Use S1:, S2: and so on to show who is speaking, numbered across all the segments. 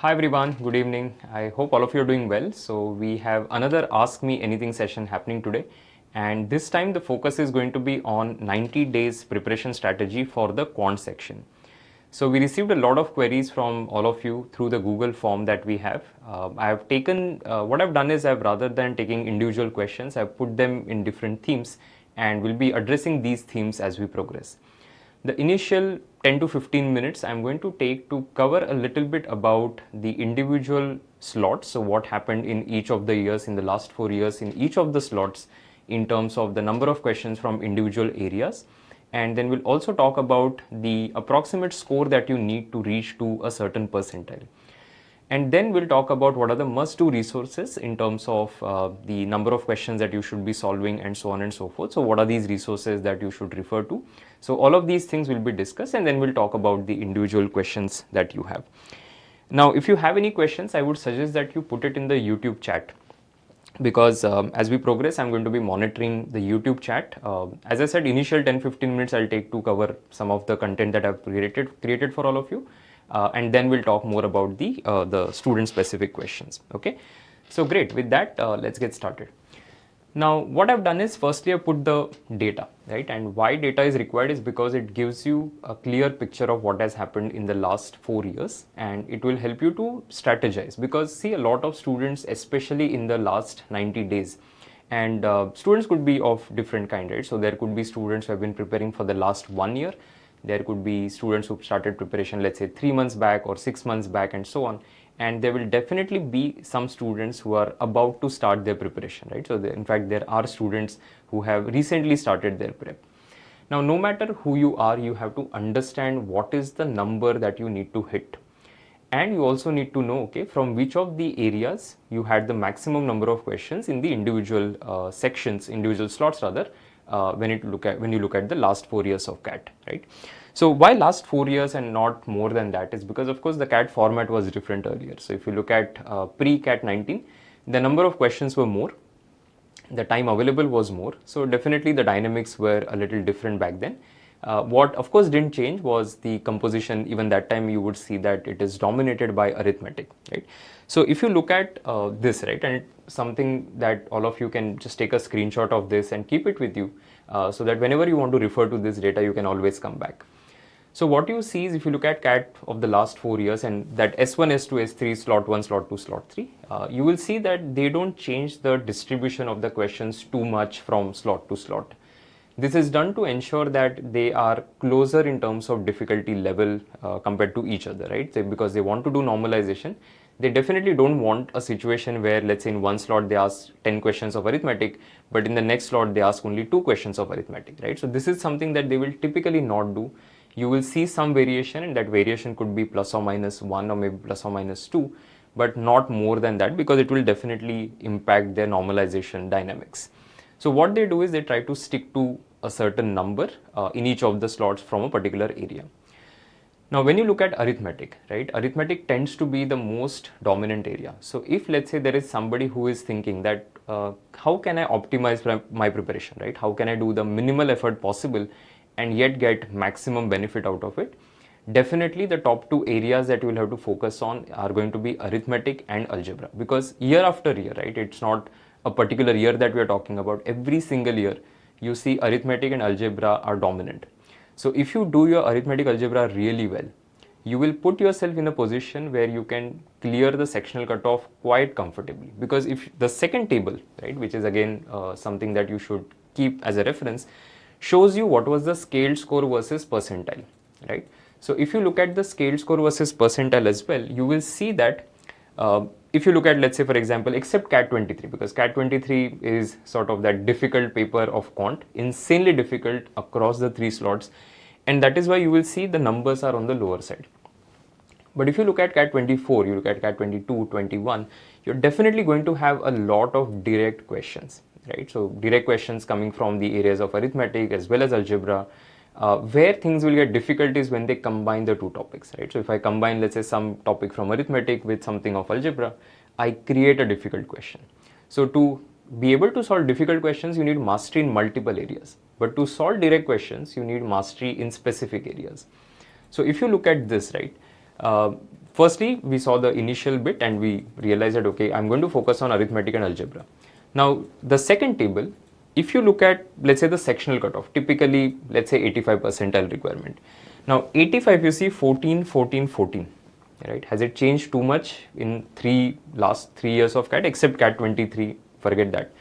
S1: Hi everyone, good evening. I hope all of you are doing well. So we have another Ask Me Anything session happening today, and this time the focus is going to be on 90 days preparation strategy for the quant section. So we received a lot of queries from all of you through the Google form that we have. I have taken, what I've done is rather than taking individual questions, I've put them in different themes and we'll be addressing these themes as we progress. The initial 10 to 15 minutes I'm going to take to cover a little bit about the individual slots. So what happened in each of the years, in the last 4 years, in each of the slots in terms of the number of questions from individual areas. And then we'll also talk about the approximate score that you need to reach to a certain percentile. And then we'll talk about what are the must-do resources in terms of the number of questions that you should be solving and so on and so forth. So what are these resources that you should refer to? So all of these things will be discussed, and then we'll talk about the individual questions that you have. Now, if you have any questions, I would suggest that you put it in the YouTube chat, because as we progress, I'm going to be monitoring the YouTube chat. As I said, initial 10-15 minutes I'll take to cover some of the content that I've created for all of you. And then we'll talk more about the student specific questions. Okay, so great. With that, let's get started. Now, what I've done is firstly I put the data, right? And why data is required is because it gives you a clear picture of what has happened in the last 4 years, and it will help you to strategize. Because see, a lot of students, especially in the last 90 days, and students could be of different kind, right? So there could be students who have been preparing for the last 1 year. There could be students who started preparation, let's say 3 months back or 6 months back, and so on. And there will definitely be some students who are about to start their preparation, right? So in fact, there are students who have recently started their prep. Now, no matter who you are, you have to understand what is the number that you need to hit. And you also need to know, okay, from which of the areas you had the maximum number of questions in the individual sections, individual slots rather, when you look at the last 4 years of CAT, right? So why last 4 years and not more than that is because, of course, the CAT format was different earlier. So if you look at pre-CAT 19, the number of questions were more, the time available was more. So definitely the dynamics were a little different back then. What of course didn't change was the composition. Even that time you would see that it is dominated by arithmetic, right? So if you look at this, right, and something that all of you can just take a screenshot of this and keep it with you, so that whenever you want to refer to this data, you can always come back. So what you see is, if you look at CAT of the last 4 years and that S1, S2, S3, slot 1, slot 2, slot 3, you will see that they don't change the distribution of the questions too much from slot to slot. This is done to ensure that they are closer in terms of difficulty level compared to each other, right? So because they want to do normalization, they definitely don't want a situation where, let's say, in one slot they ask 10 questions of arithmetic, but in the next slot they ask only 2 questions of arithmetic, right? So this is something that they will typically not do. You will see some variation, and that variation could be plus or minus 1 or maybe plus or minus 2, but not more than that, because it will definitely impact their normalization dynamics. So what they do is they try to stick to a certain number in each of the slots from a particular area. Now, when you look at arithmetic, right, arithmetic tends to be the most dominant area. So if, let's say, there is somebody who is thinking that how can I optimize my preparation, right? How can I do the minimal effort possible and yet get maximum benefit out of it? Definitely the top 2 areas that you will have to focus on are going to be arithmetic and algebra, because year after year, right, it's not a particular year that we are talking about. Every single year you see arithmetic and algebra are dominant. So if you do your arithmetic algebra really well, you will put yourself in a position where you can clear the sectional cutoff quite comfortably. Because if the second table, right, which is again something that you should keep as a reference, shows you what was the scaled score versus percentile, right? So if you look at the scaled score versus percentile as well, you will see that if you look at, let's say, for example, except CAT 23, because CAT 23 is sort of that difficult paper of quant, insanely difficult across the 3 slots, and that is why you will see the numbers are on the lower side. But if you look at CAT 24, you look at CAT 22, 21, you're definitely going to have a lot of direct questions, right? So direct questions coming from the areas of arithmetic as well as algebra. Where things will get difficult is when they combine the 2 topics, right? So if I combine, let's say, some topic from arithmetic with something of algebra, I create a difficult question. So to be able to solve difficult questions, you need mastery in multiple areas. But to solve direct questions, you need mastery in specific areas. So if you look at this, right, firstly, we saw the initial bit and we realized that, okay, I'm going to focus on arithmetic and algebra. Now, the second table, if you look at, let's say, the sectional cutoff, typically, let's say 85 percentile requirement. Now, 85, you see 14, 14, 14, right? Has it changed too much in last 3 years of CAT, except CAT 23, forget that.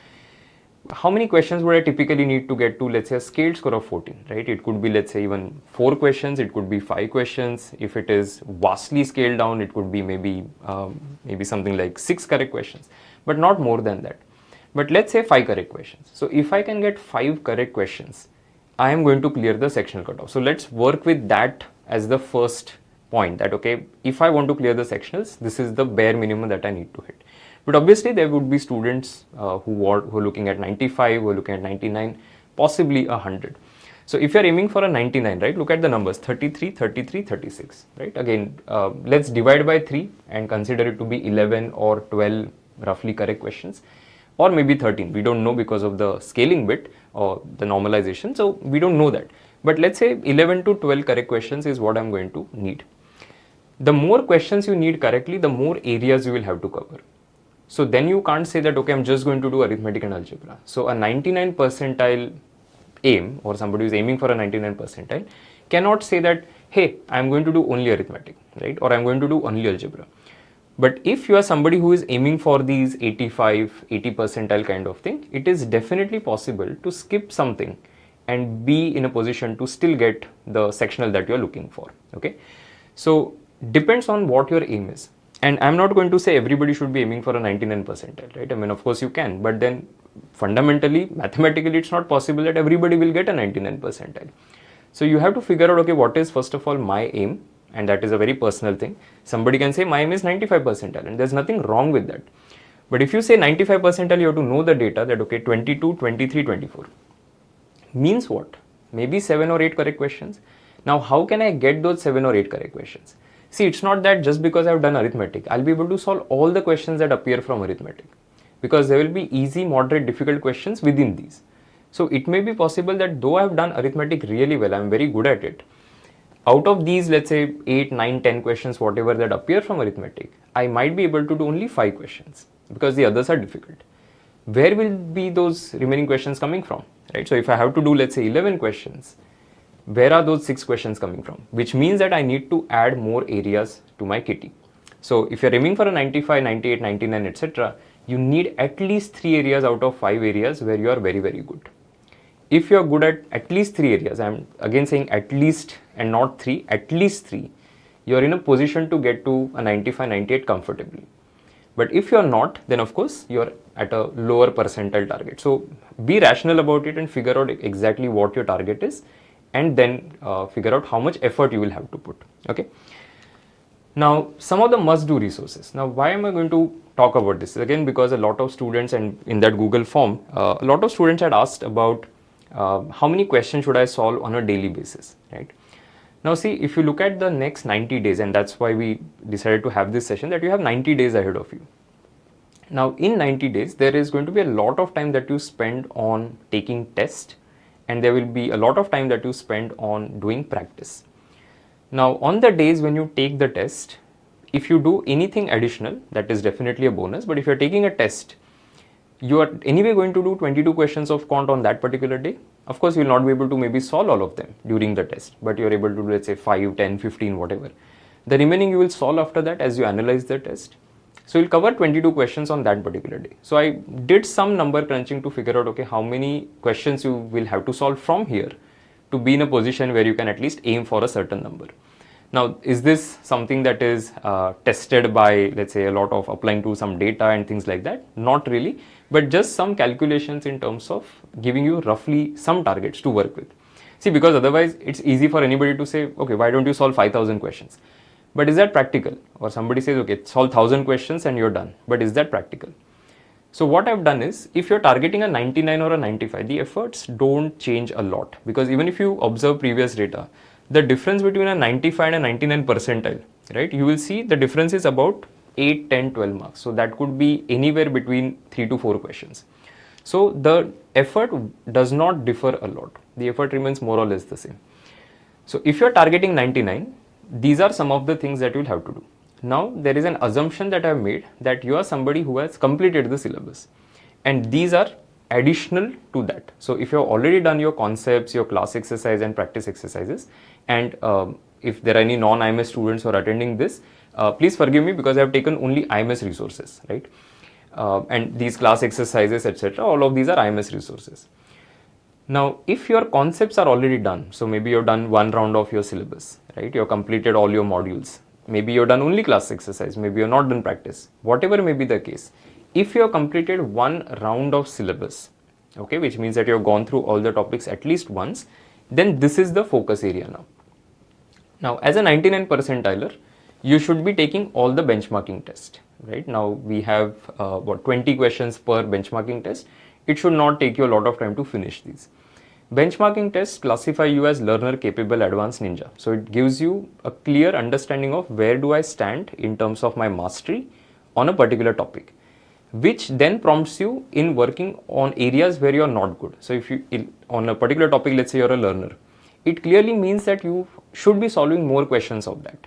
S1: How many questions would I typically need to get to, let's say, a scaled score of 14, right? It could be, let's say, even 4 questions, it could be 5 questions. If it is vastly scaled down, it could be maybe something like 6 correct questions, but not more than that. But let's say 5 correct questions. So if I can get 5 correct questions, I am going to clear the sectional cutoff. So let's work with that as the first point, that, okay, if I want to clear the sectionals, this is the bare minimum that I need to hit. But obviously there would be students who are looking at 95, who are looking at 99, possibly 100. So if you're aiming for a 99, right, look at the numbers 33, 33, 36, right? Again, let's divide by 3 and consider it to be 11 or 12 roughly correct questions, or maybe 13. We don't know because of the scaling bit or the normalization, so we don't know that. But let's say 11 to 12 correct questions is what I'm going to need. The more questions you need correctly, the more areas you will have to cover. So then you can't say that, okay, I'm just going to do arithmetic and algebra. So a 99 percentile aim, or somebody who is aiming for a 99 percentile, cannot say that, hey, I'm going to do only arithmetic, right? Or I'm going to do only algebra. But if you are somebody who is aiming for these 85, 80 percentile kind of thing, it is definitely possible to skip something and be in a position to still get the sectional that you are looking for, okay? So depends on what your aim is. And I'm not going to say everybody should be aiming for a 99 percentile, right? I mean, of course you can, but then fundamentally, mathematically, it's not possible that everybody will get a 99 percentile. So you have to figure out, okay, what is first of all my aim? And that is a very personal thing. Somebody can say my aim is 95 percentile, and there's nothing wrong with that. But if you say 95 percentile, you have to know the data that, okay, 22, 23, 24 means what? Maybe 7 or 8 correct questions. Now, how can I get those 7 or 8 correct questions? See, it's not that just because I've done arithmetic, I'll be able to solve all the questions that appear from arithmetic, because there will be easy, moderate, difficult questions within these. So it may be possible that though I've done arithmetic really well, I'm very good at it, out of these, let's say 8, 9, 10 questions, whatever that appear from arithmetic, I might be able to do only 5 questions because the others are difficult. Where will be those remaining questions coming from, right? So if I have to do, let's say 11 questions, where are those 6 questions coming from? Which means that I need to add more areas to my kitty. So if you're aiming for a 95, 98, 99, etc., you need at least 3 areas out of 5 areas where you are very, very good. If you're good at least 3 areas, I'm again saying at least and not 3, at least 3, you're in a position to get to a 95, 98 comfortably. But if you're not, then of course you're at a lower percentile target. So be rational about it and figure out exactly what your target is, and then figure out how much effort you will have to put, okay? Now, some of the must-do resources. Now, why am I going to talk about this? Again, because a lot of students, and in that Google form, a lot of students had asked about how many questions should I solve on a daily basis, right? Now, see, if you look at the next 90 days, and that's why we decided to have this session, that you have 90 days ahead of you. Now, in 90 days, there is going to be a lot of time that you spend on taking tests, and there will be a lot of time that you spend on doing practice. Now, on the days when you take the test, if you do anything additional, that is definitely a bonus. But if you're taking a test, you are anyway going to do 22 questions of Quant on that particular day. Of course, you will not be able to maybe solve all of them during the test, but you're able to do, let's say, 5, 10, 15, whatever. The remaining you will solve after that as you analyze the test. So you'll cover 22 questions on that particular day. So I did some number crunching to figure out, okay, how many questions you will have to solve from here to be in a position where you can at least aim for a certain number. Now, is this something that is tested by, let's say, a lot of applying to some data and things like that? Not really, but just some calculations in terms of giving you roughly some targets to work with. See, because otherwise it's easy for anybody to say, okay, why don't you solve 5,000 questions? But is that practical? Or somebody says, okay, solve 1,000 questions and you're done. But is that practical? So what I've done is, if you're targeting a 99 or a 95, the efforts don't change a lot, because even if you observe previous data, the difference between a 95 and a 99 percentile, right, you will see the difference is about 8, 10, 12 marks. So that could be anywhere between 3 to 4 questions. So the effort does not differ a lot. The effort remains more or less the same. So if you're targeting 99, these are some of the things that you'll have to do. now there is an assumption that I have made that you are somebody who has completed the syllabus, and these are additional to that. So if you have already done your concepts, your class exercise and practice exercises, and if there are any non-IMS students who are attending this, please forgive me because I have taken only IMS resources, right? And these class exercises, etc., all of these are IMS resources. Now, if your concepts are already done, so maybe you've done one round of your syllabus, right? You've completed all your modules. Maybe you've done only class exercise, maybe you're not done practice, whatever may be the case. If you have completed one round of syllabus, okay, which means that you have gone through all the topics at least once, then this is the focus area now. Now, as a 99 percentiler, you should be taking all the benchmarking test, right? Now, we have 20 questions per benchmarking test. It should not take you a lot of time to finish these. Benchmarking tests classify you as learner capable advanced ninja. So it gives you a clear understanding of where do I stand in terms of my mastery on a particular topic, which then prompts you in working on areas where you are not good. So if you, on a particular topic, let's say you're a learner, it clearly means that you should be solving more questions of that.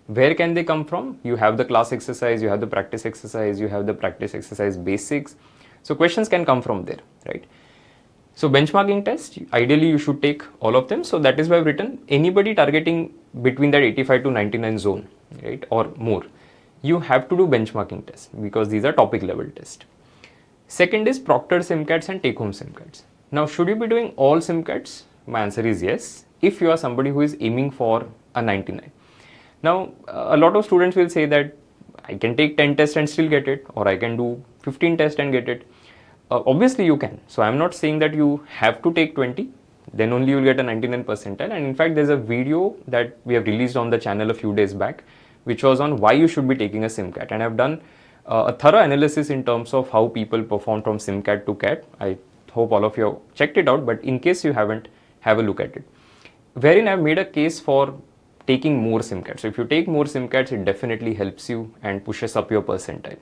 S1: Where can they come from? You have the class exercise, you have the practice exercise, you have the practice exercise basics. So questions can come from there, right? So benchmarking test, ideally you should take all of them. So that is why I've written anybody targeting between that 85 to 99 zone, right, or more, you have to do benchmarking tests because these are topic level tests. Second is proctored SIMCATs and take home SIMCATs. Now, should you be doing all SIMCATs? My answer is yes, if you are somebody who is aiming for a 99. Now, a lot of students will say that I can take 10 tests and still get it, or I can do 15 tests and get it. Obviously you can. So I'm not saying that you have to take 20, then only you'll get a 99 percentile. And in fact, there's a video that we have released on the channel a few days back, which was on why you should be taking a SIMCAT. And I've done a thorough analysis in terms of how people perform from SIMCAT to CAT. I hope all of you have checked it out, but in case you haven't, have a look at it. Wherein I've made a case for taking more SIMCATs. So if you take more SIMCATs, it definitely helps you and pushes up your percentile.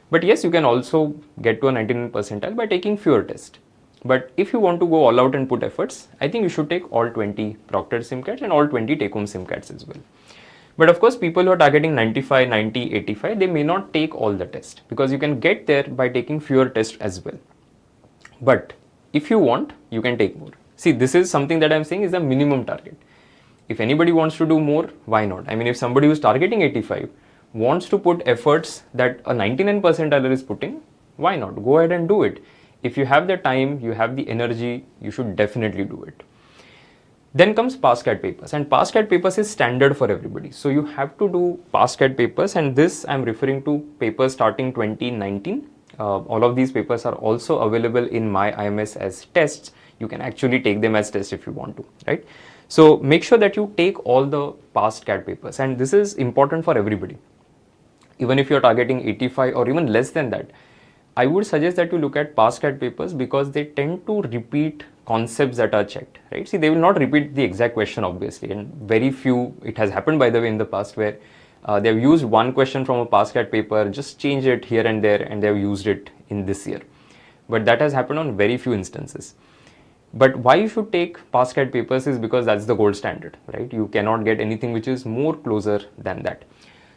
S1: But yes, you can also get to a 99 percentile by taking fewer tests. But if you want to go all out and put efforts, I think you should take all 20 proctored SIMCATs and all 20 take-home SIMCATs as well. But of course, people who are targeting 95, 90, 85, they may not take all the tests because you can get there by taking fewer tests as well. But if you want, you can take more. See, this is something that I'm saying is a minimum target. If anybody wants to do more, why not? I mean, if somebody who's targeting 85 wants to put efforts that a 99 percentiler is putting, why not? Go ahead and do it. If you have the time, you have the energy, you should definitely do it. Then comes past CAT papers, and past CAT papers is standard for everybody. So you have to do past CAT papers, and this I'm referring to papers starting 2019. All of these papers are also available in my IMS as tests. You can actually take them as tests if you want to, right? So make sure that you take all the past CAT papers, and this is important for everybody. Even if you're targeting 85 or even less than that, I would suggest that you look at past CAT papers because they tend to repeat concepts that are checked, right? See, they will not repeat the exact question, obviously, and very few, it has happened by the way in the past where they have used one question from a past CAT paper, just change it here and there, and they have used it in this year. But that has happened on very few instances. But why you should take past CAT papers is because that's the gold standard, right? You cannot get anything which is more closer than that.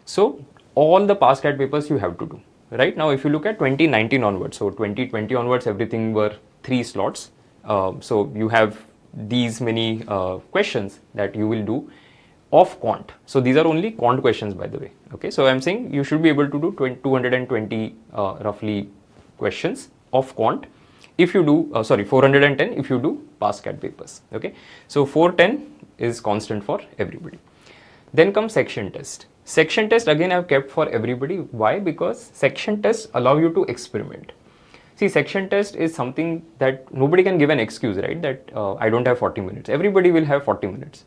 S1: So all the past CAT papers you have to do. Right now, if you look at 2019 onwards, so 2020 onwards, everything were 3 slots. So you have these many questions that you will do of Quant. So these are only Quant questions, by the way. Okay, so I'm saying you should be able to do 220 roughly questions of Quant if you do, 410 if you do past CAT papers. Okay, so 410 is constant for everybody. Then comes section test. Section test again I've kept for everybody. Why? Because section tests allow you to experiment. See, section test is something that nobody can give an excuse, right? That I don't have 40 minutes. Everybody will have 40 minutes.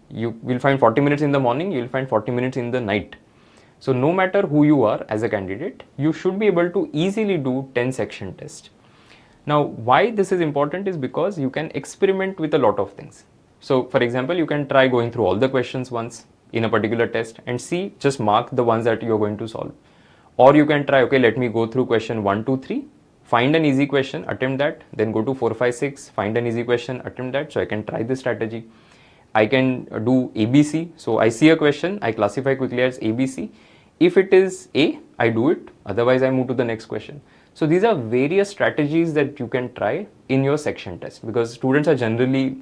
S1: You will find 40 minutes in the morning, you will find 40 minutes in the night. So no matter who you are as a candidate, you should be able to easily do 10 section tests. Now, why this is important is because you can experiment with a lot of things. So for example, you can try going through all the questions once in a particular test and see, just mark the ones that you're going to solve. Or you can try, okay, let me go through question 1, 2, 3, find an easy question, attempt that, then go to 4, 5, 6, find an easy question, attempt that. So I can try this strategy. I can do ABC. So I see a question, I classify quickly as ABC. If it is A, I do it, otherwise I move to the next question. So these are various strategies that you can try in your section test, because students are generally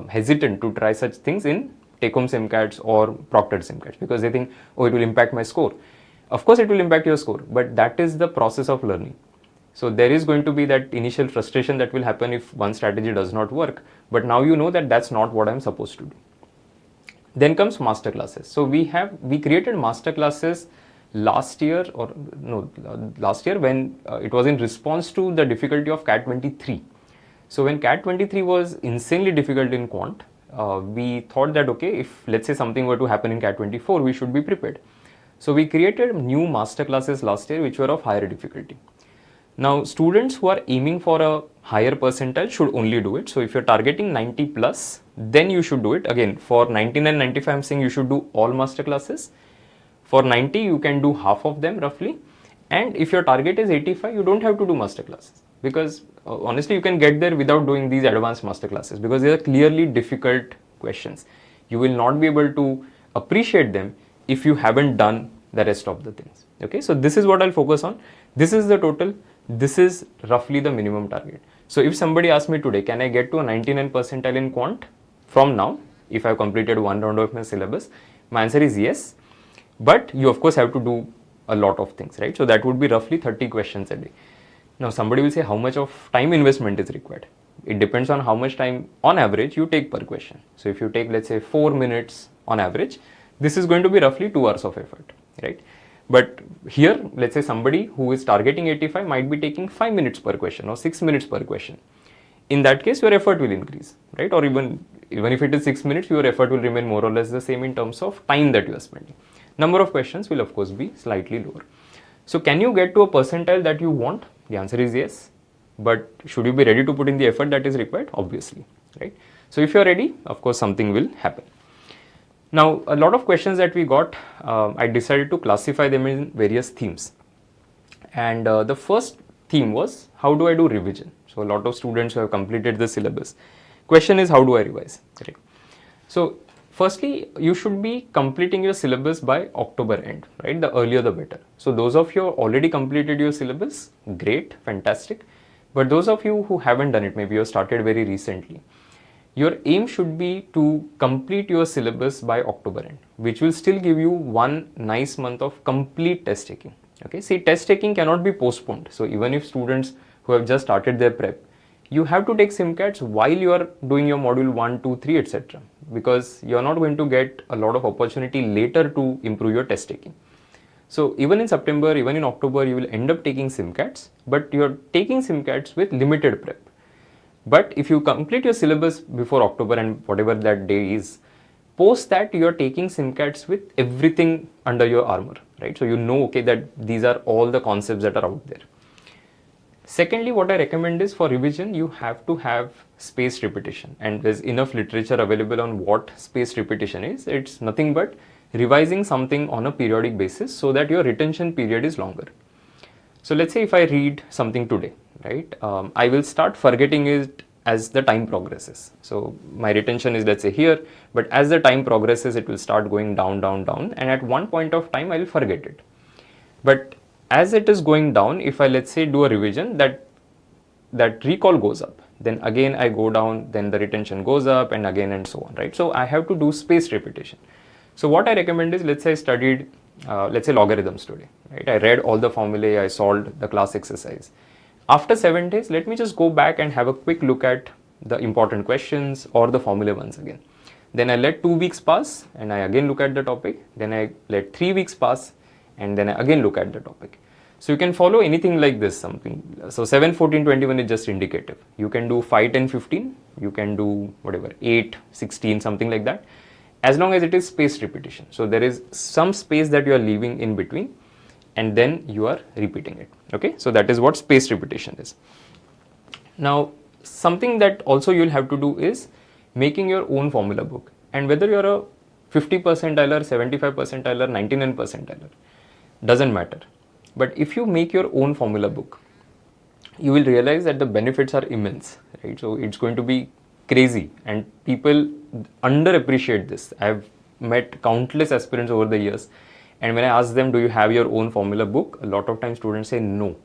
S1: hesitant to try such things in take-home SIMCATs or proctored SIMCATs, because they think, oh, it will impact my score. Of course, it will impact your score, but that is the process of learning. So there is going to be that initial frustration that will happen if one strategy does not work, but now you know that that's not what I'm supposed to do. Then comes master classes. So we created master classes last year when it was in response to the difficulty of CAT 23. So when CAT 23 was insanely difficult in Quant, we thought that, okay, if let's say something were to happen in CAT 24, we should be prepared. So we created new master classes last year which were of higher difficulty. Now students who are aiming for a higher percentile should only do it. So if you're targeting 90 plus, then you should do it. Again, for 99, 95, I'm saying you should do all master classes. For 90, you can do half of them roughly. And if your target is 85, you don't have to do master classes, because honestly, you can get there without doing these advanced master classes, because they are clearly difficult questions. You will not be able to appreciate them if you haven't done the rest of the things. Okay, so this is what I'll focus on. This is the total. This is roughly the minimum target. So if somebody asks me today, can I get to a 99 percentile in Quant from now, if I've completed one round of my syllabus? My answer is yes. But you of course have to do a lot of things, right? So that would be roughly 30 questions a day. Now somebody will say, how much of time investment is required? It depends on how much time on average you take per question. So if you take, let's say, 4 minutes on average, this is going to be roughly 2 hours of effort, right? But here, let's say somebody who is targeting 85 might be taking 5 minutes per question or 6 minutes per question. In that case, your effort will increase, right? Or even if it is 6 minutes, your effort will remain more or less the same in terms of time that you are spending. Number of questions will of course be slightly lower. So can you get to a percentile that you want? The answer is yes. But should you be ready to put in the effort that is required? Obviously, right? So if you are ready, of course something will happen. Now, a lot of questions that we got, I decided to classify them in various themes. And the first theme was, how do I do revision? So a lot of students who have completed the syllabus. Question is, how do I revise? Right? So firstly, you should be completing your syllabus by October end, right? The earlier the better. So those of you who already completed your syllabus, great, fantastic. But those of you who haven't done it, maybe you started very recently, your aim should be to complete your syllabus by October end, which will still give you one nice month of complete test taking. Okay, see, test taking cannot be postponed. So even if students who have just started their prep, you have to take SIMCATs while you are doing your module 1, 2, 3, etc. Because you are not going to get a lot of opportunity later to improve your test taking. So even in September, even in October, you will end up taking SIMCATs, but you are taking SIMCATs with limited prep. But if you complete your syllabus before October and whatever that day is, post that you are taking SIMCATs with everything under your armor, right? So you know, okay, that these are all the concepts that are out there. Secondly, what I recommend is, for revision, you have to have spaced repetition, and there's enough literature available on what spaced repetition is. It's nothing but revising something on a periodic basis so that your retention period is longer. So let's say if I read something today, right, I will start forgetting it as the time progresses. So my retention is, let's say, here, but as the time progresses, it will start going down, down, down, and at one point of time, I will forget it. But as it is going down, if I, let's say, do a revision, that recall goes up, then again I go down, then the retention goes up, and again, and so on, right? So I have to do spaced repetition. So what I recommend is, let's say I studied, let's say, logarithms today, right? I read all the formulae, I solved the class exercise. After 7 days, let me just go back and have a quick look at the important questions or the formula once again. Then I let 2 weeks pass and I again look at the topic. Then I let 3 weeks pass and then I again look at the topic. So you can follow anything like this, something. So 7, 14, 21 is just indicative. You can do 5, 10, 15. You can do whatever, 8, 16, something like that. As long as it is spaced repetition. So there is some space that you are leaving in between and then you are repeating it. Okay, so that is what spaced repetition is. Now, something that also you'll have to do is making your own formula book. And whether you're a 50 percentiler, 75 percentiler, 99 percentiler, doesn't matter. But if you make your own formula book, you will realize that the benefits are immense, right? So it's going to be crazy and people underappreciate this. I've met countless aspirants over the years And when I ask them, do you have your own formula book? A lot of times students say no,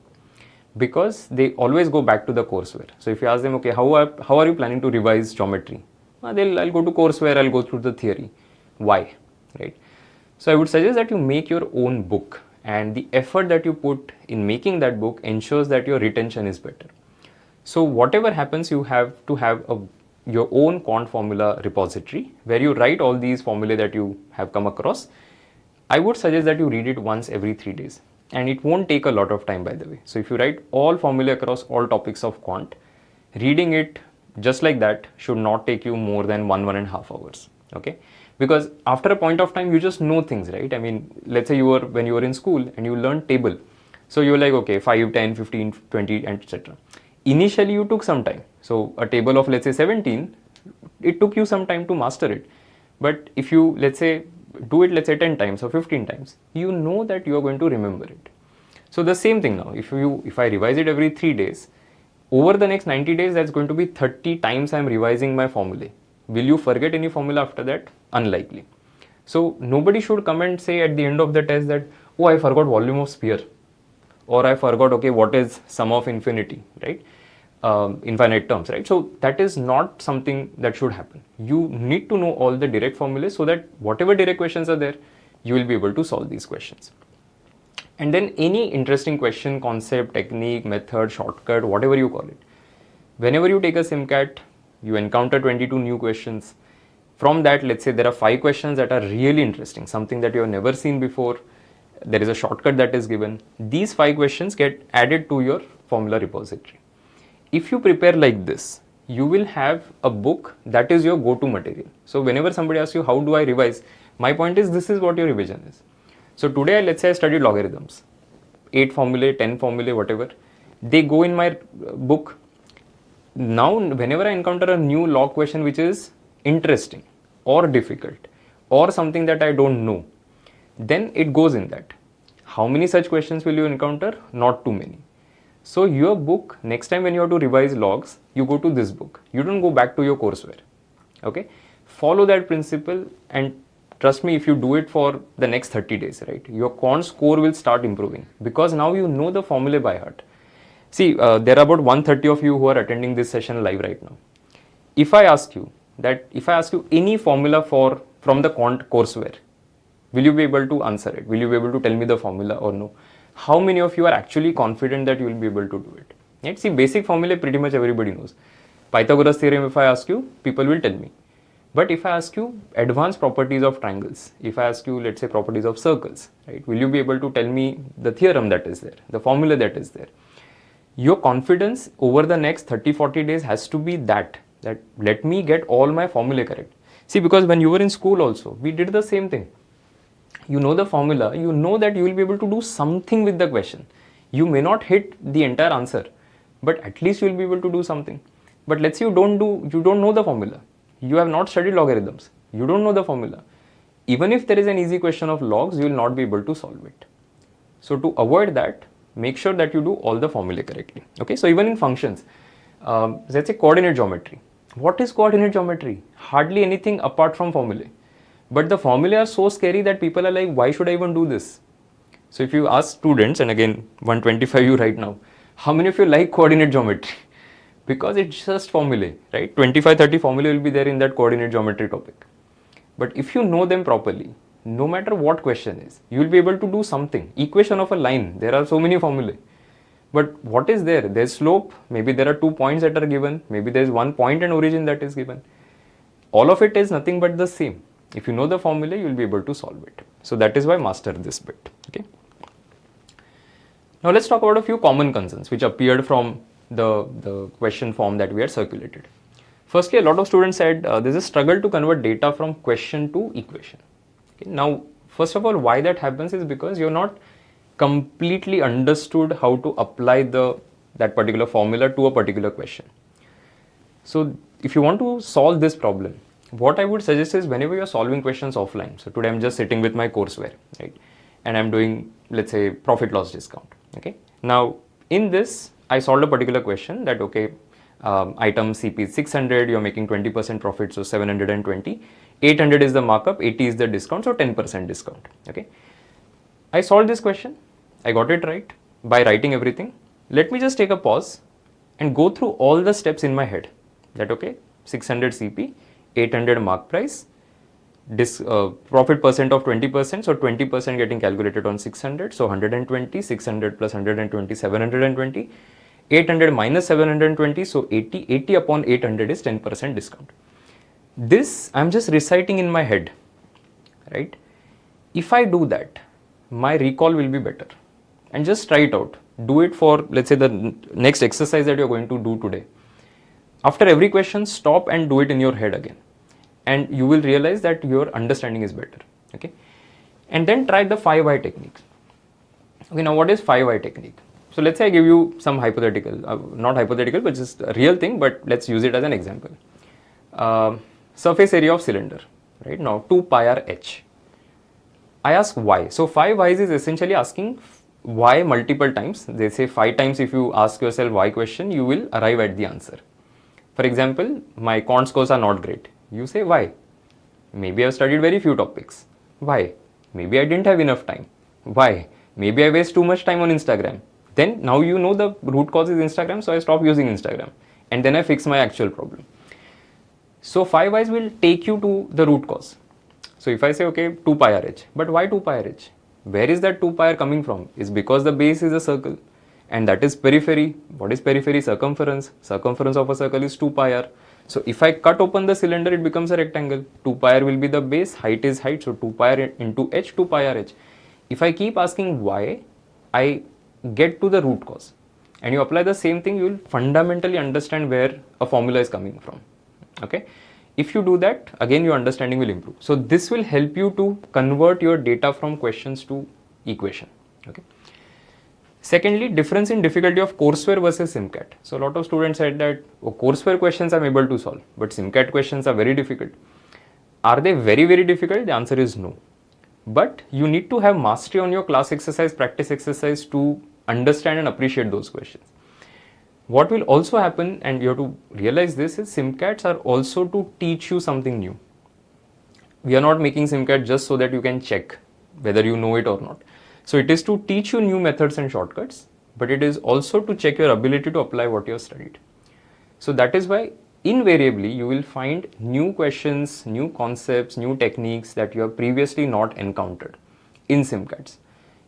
S1: because they always go back to the courseware. So if you ask them, okay, how are you planning to revise geometry? I'll go to courseware, I'll go through the theory. Why, right? So I would suggest that you make your own book, and the effort that you put in making that book ensures that your retention is better. So whatever happens, you have to have your own quant formula repository where you write all these formulae that you have come across. I would suggest that you read it once every 3 days, and it won't take a lot of time, by the way. So if you write all formulae across all topics of quant, reading it just like that should not take you more than 1.5 hours. Okay, because after a point of time you just know things, right? I mean, let's say when you were in school and you learned table, so you're like, okay, 5, 10, 15, 20, etc. Initially you took some time. So a table of, let's say, 17, it took you some time to master it. But if you, let's say, do it, let's say, 10 times or 15 times, you know that you are going to remember it. So the same thing now, if I revise it every 3 days, over the next 90 days, that's going to be 30 times I'm revising my formulae. Will you forget any formula after that? Unlikely. So nobody should come and say at the end of the test that, oh, I forgot volume of sphere, or I forgot, okay, what is sum of infinity, right? Infinite terms, right? So that is not something that should happen. You need to know all the direct formulas so that whatever direct questions are there, you will be able to solve these questions. And then any interesting question, concept, technique, method, shortcut, whatever you call it, whenever you take a SimCat, you encounter 22 new questions. From that, let's say there are 5 questions that are really interesting, something that you have never seen before. There is a shortcut that is given. These 5 questions get added to your formula repository. If you prepare like this, you will have a book that is your go-to material. So whenever somebody asks you, how do I revise? My point is, this is what your revision is. So today, let's say I studied logarithms, 8 formulae, 10 formulae, whatever. They go in my book. Now, whenever I encounter a new log question which is interesting or difficult or something that I don't know, then it goes in that. How many such questions will you encounter? Not too many. So your book, next time when you have to revise logs, you go to this book. You don't go back to your courseware. Okay? Follow that principle, and trust me, if you do it for the next 30 days, right, your quant score will start improving, because now you know the formula by heart. See, there are about 130 of you who are attending this session live right now. If I ask you any formula from the quant courseware, will you be able to answer it? Will you be able to tell me the formula or no? How many of you are actually confident that you will be able to do it? Right? See, basic formula pretty much everybody knows. Pythagoras theorem, if I ask you, people will tell me. But if I ask you advanced properties of triangles, if I ask you, let's say, properties of circles, right, will you be able to tell me the theorem that is there, the formula that is there? Your confidence over the next 30-40 days has to be that let me get all my formulae correct. See, because when you were in school also, we did the same thing. You know the formula, you know that you will be able to do something with the question. You may not hit the entire answer, but at least you will be able to do something. But let's say you don't know the formula. You have not studied logarithms. You don't know the formula. Even if there is an easy question of logs, you will not be able to solve it. So to avoid that, make sure that you do all the formulae correctly. Okay, so even in functions, let's say coordinate geometry. What is coordinate geometry? Hardly anything apart from formulae. But the formulae are so scary that people are like, why should I even do this? So if you ask students, and again, 125 you right now, how many of you like coordinate geometry? Because it's just formulae, right? 25-30 formulae will be there in that coordinate geometry topic. But if you know them properly, no matter what question is, you will be able to do something. Equation of a line, there are so many formulae. But what is there? There's slope, maybe there are 2 points that are given, maybe there's 1 point and origin that is given. All of it is nothing but the same. If you know the formula, you will be able to solve it. So that is why master this bit. Okay. Now let's talk about a few common concerns which appeared from the question form that we had circulated. Firstly, a lot of students said there's a struggle to convert data from question to equation. Okay. Now, first of all, why that happens is because you're not completely understood how to apply that particular formula to a particular question. So if you want to solve this problem, what I would suggest is whenever you're solving questions offline, so today I'm just sitting with my courseware, right, and I'm doing, let's say, profit loss discount. Okay. Now in this, I solved a particular question that, okay, item CP is 600, you're making 20% profit, so 720, 800 is the markup, 80 is the discount, so 10% discount. Okay. I solved this question, I got it right by writing everything. Let me just take a pause and go through all the steps in my head. That okay, 600 CP, 800 mark price, profit percent of 20%, so 20% getting calculated on 600, so 120, 600 plus 120, 720, 800 minus 720, so 80, 80 upon 800 is 10% discount. This I'm just reciting in my head, right? If I do that, my recall will be better. And just try it out. Do it for, let's say, the next exercise that you're going to do today. After every question, stop and do it in your head again. And you will realize that your understanding is better. Okay. And then try the 5 why technique. Okay, now what is 5 why technique? So let's say I give you some hypothetical, not hypothetical, but just a real thing, but let's use it as an example. Surface area of cylinder, right? Now 2 pi r h. I ask why. So 5 whys is essentially asking why multiple times. They say 5 times if you ask yourself why question, you will arrive at the answer. For example, my quant scores are not great. You say why? Maybe I've studied very few topics. Why? Maybe I didn't have enough time. Why? Maybe I waste too much time on Instagram. Then now you know the root cause is Instagram, so I stop using Instagram. And then I fix my actual problem. So 5 whys will take you to the root cause. So if I say, okay, 2 pi r h, but why 2 pi r h? Where is that 2 pi r coming from? It's because the base is a circle and that is periphery. What is periphery? Circumference. Circumference of a circle is 2 pi r. So if I cut open the cylinder, it becomes a rectangle. 2 pi r will be the base, height is height. So 2 pi r into h, 2 pi r h. If I keep asking why, I get to the root cause. And you apply the same thing, you will fundamentally understand where a formula is coming from. Okay. If you do that, again your understanding will improve. So this will help you to convert your data from questions to equation. Okay. Secondly, difference in difficulty of courseware versus SimCat. So a lot of students said that courseware questions I'm able to solve, but SimCat questions are very difficult. Are they very, very difficult? The answer is no. But you need to have mastery on your class exercise, practice exercise to understand and appreciate those questions. What will also happen, and you have to realize this, is SimCats are also to teach you something new. We are not making SimCat just so that you can check whether you know it or not. So it is to teach you new methods and shortcuts, but it is also to check your ability to apply what you have studied. So that is why invariably you will find new questions, new concepts, new techniques that you have previously not encountered in SimCats.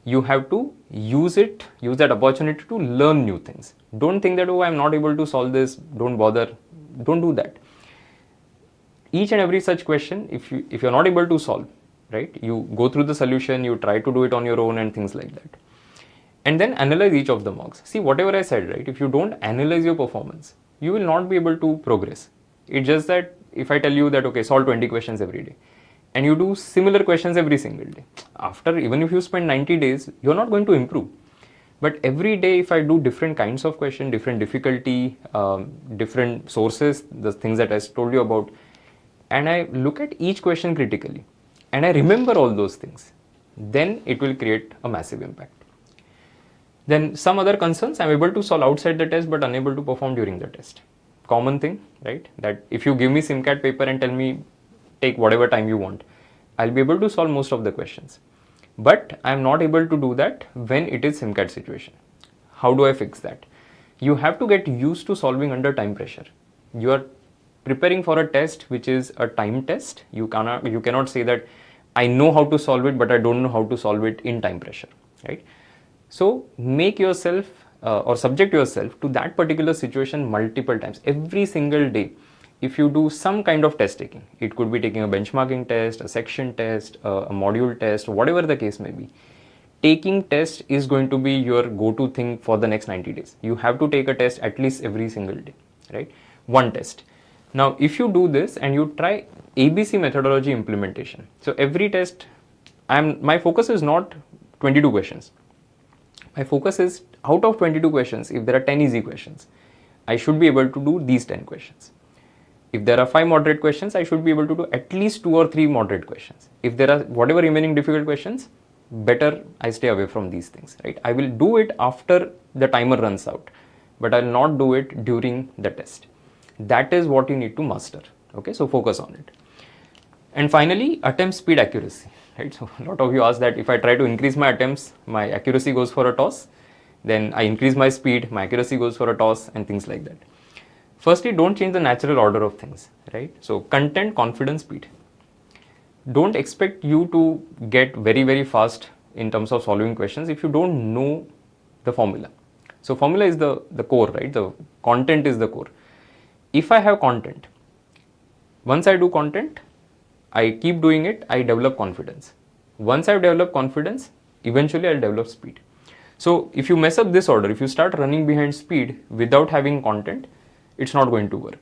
S1: You have to use that opportunity to learn new things. Don't think that, oh, I'm not able to solve this, don't bother. Don't do that. Each and every such question, if you're not able to solve, right, you go through the solution, you try to do it on your own and things like that. And then analyze each of the mocks. See, whatever I said, right, if you don't analyze your performance, you will not be able to progress. It's just that if I tell you that, okay, solve 20 questions every day, and you do similar questions every single day, after, even if you spend 90 days, you're not going to improve. But every day, if I do different kinds of questions, different difficulty, different sources, the things that I told you about, and I look at each question critically, and I remember all those things, then it will create a massive impact. Then some other concerns, I'm able to solve outside the test, but unable to perform during the test. Common thing, right? That if you give me SimCat paper and tell me, take whatever time you want, I'll be able to solve most of the questions. But I'm not able to do that when it is SimCat situation. How do I fix that? You have to get used to solving under time pressure. You are preparing for a test which is a time test. You cannot say that I know how to solve it, but I don't know how to solve it in time pressure, right? So make yourself or subject yourself to that particular situation multiple times. Every single day, if you do some kind of test taking, it could be taking a benchmarking test, a section test, a module test, whatever the case may be. Taking test is going to be your go-to thing for the next 90 days. You have to take a test at least every single day, right? One test. Now, if you do this and you try ABC methodology implementation. So every test, my focus is not 22 questions. My focus is out of 22 questions, if there are 10 easy questions, I should be able to do these 10 questions. If there are 5 moderate questions, I should be able to do at least 2 or 3 moderate questions. If there are whatever remaining difficult questions, better I stay away from these things, right? I will do it after the timer runs out, but I will not do it during the test. That is what you need to master, okay? So focus on it. And finally, attempt speed accuracy, right? So a lot of you ask that if I try to increase my attempts, my accuracy goes for a toss. Then I increase my speed, my accuracy goes for a toss, and things like that. Firstly, don't change the natural order of things, right? So content, confidence, speed. Don't expect you to get very, very fast in terms of solving questions if you don't know the formula. So formula is the core, right? The content is the core. If I have content, once I do content, I keep doing it, I develop confidence. Once I've developed confidence, eventually I'll develop speed. So if you mess up this order, if you start running behind speed without having content, it's not going to work.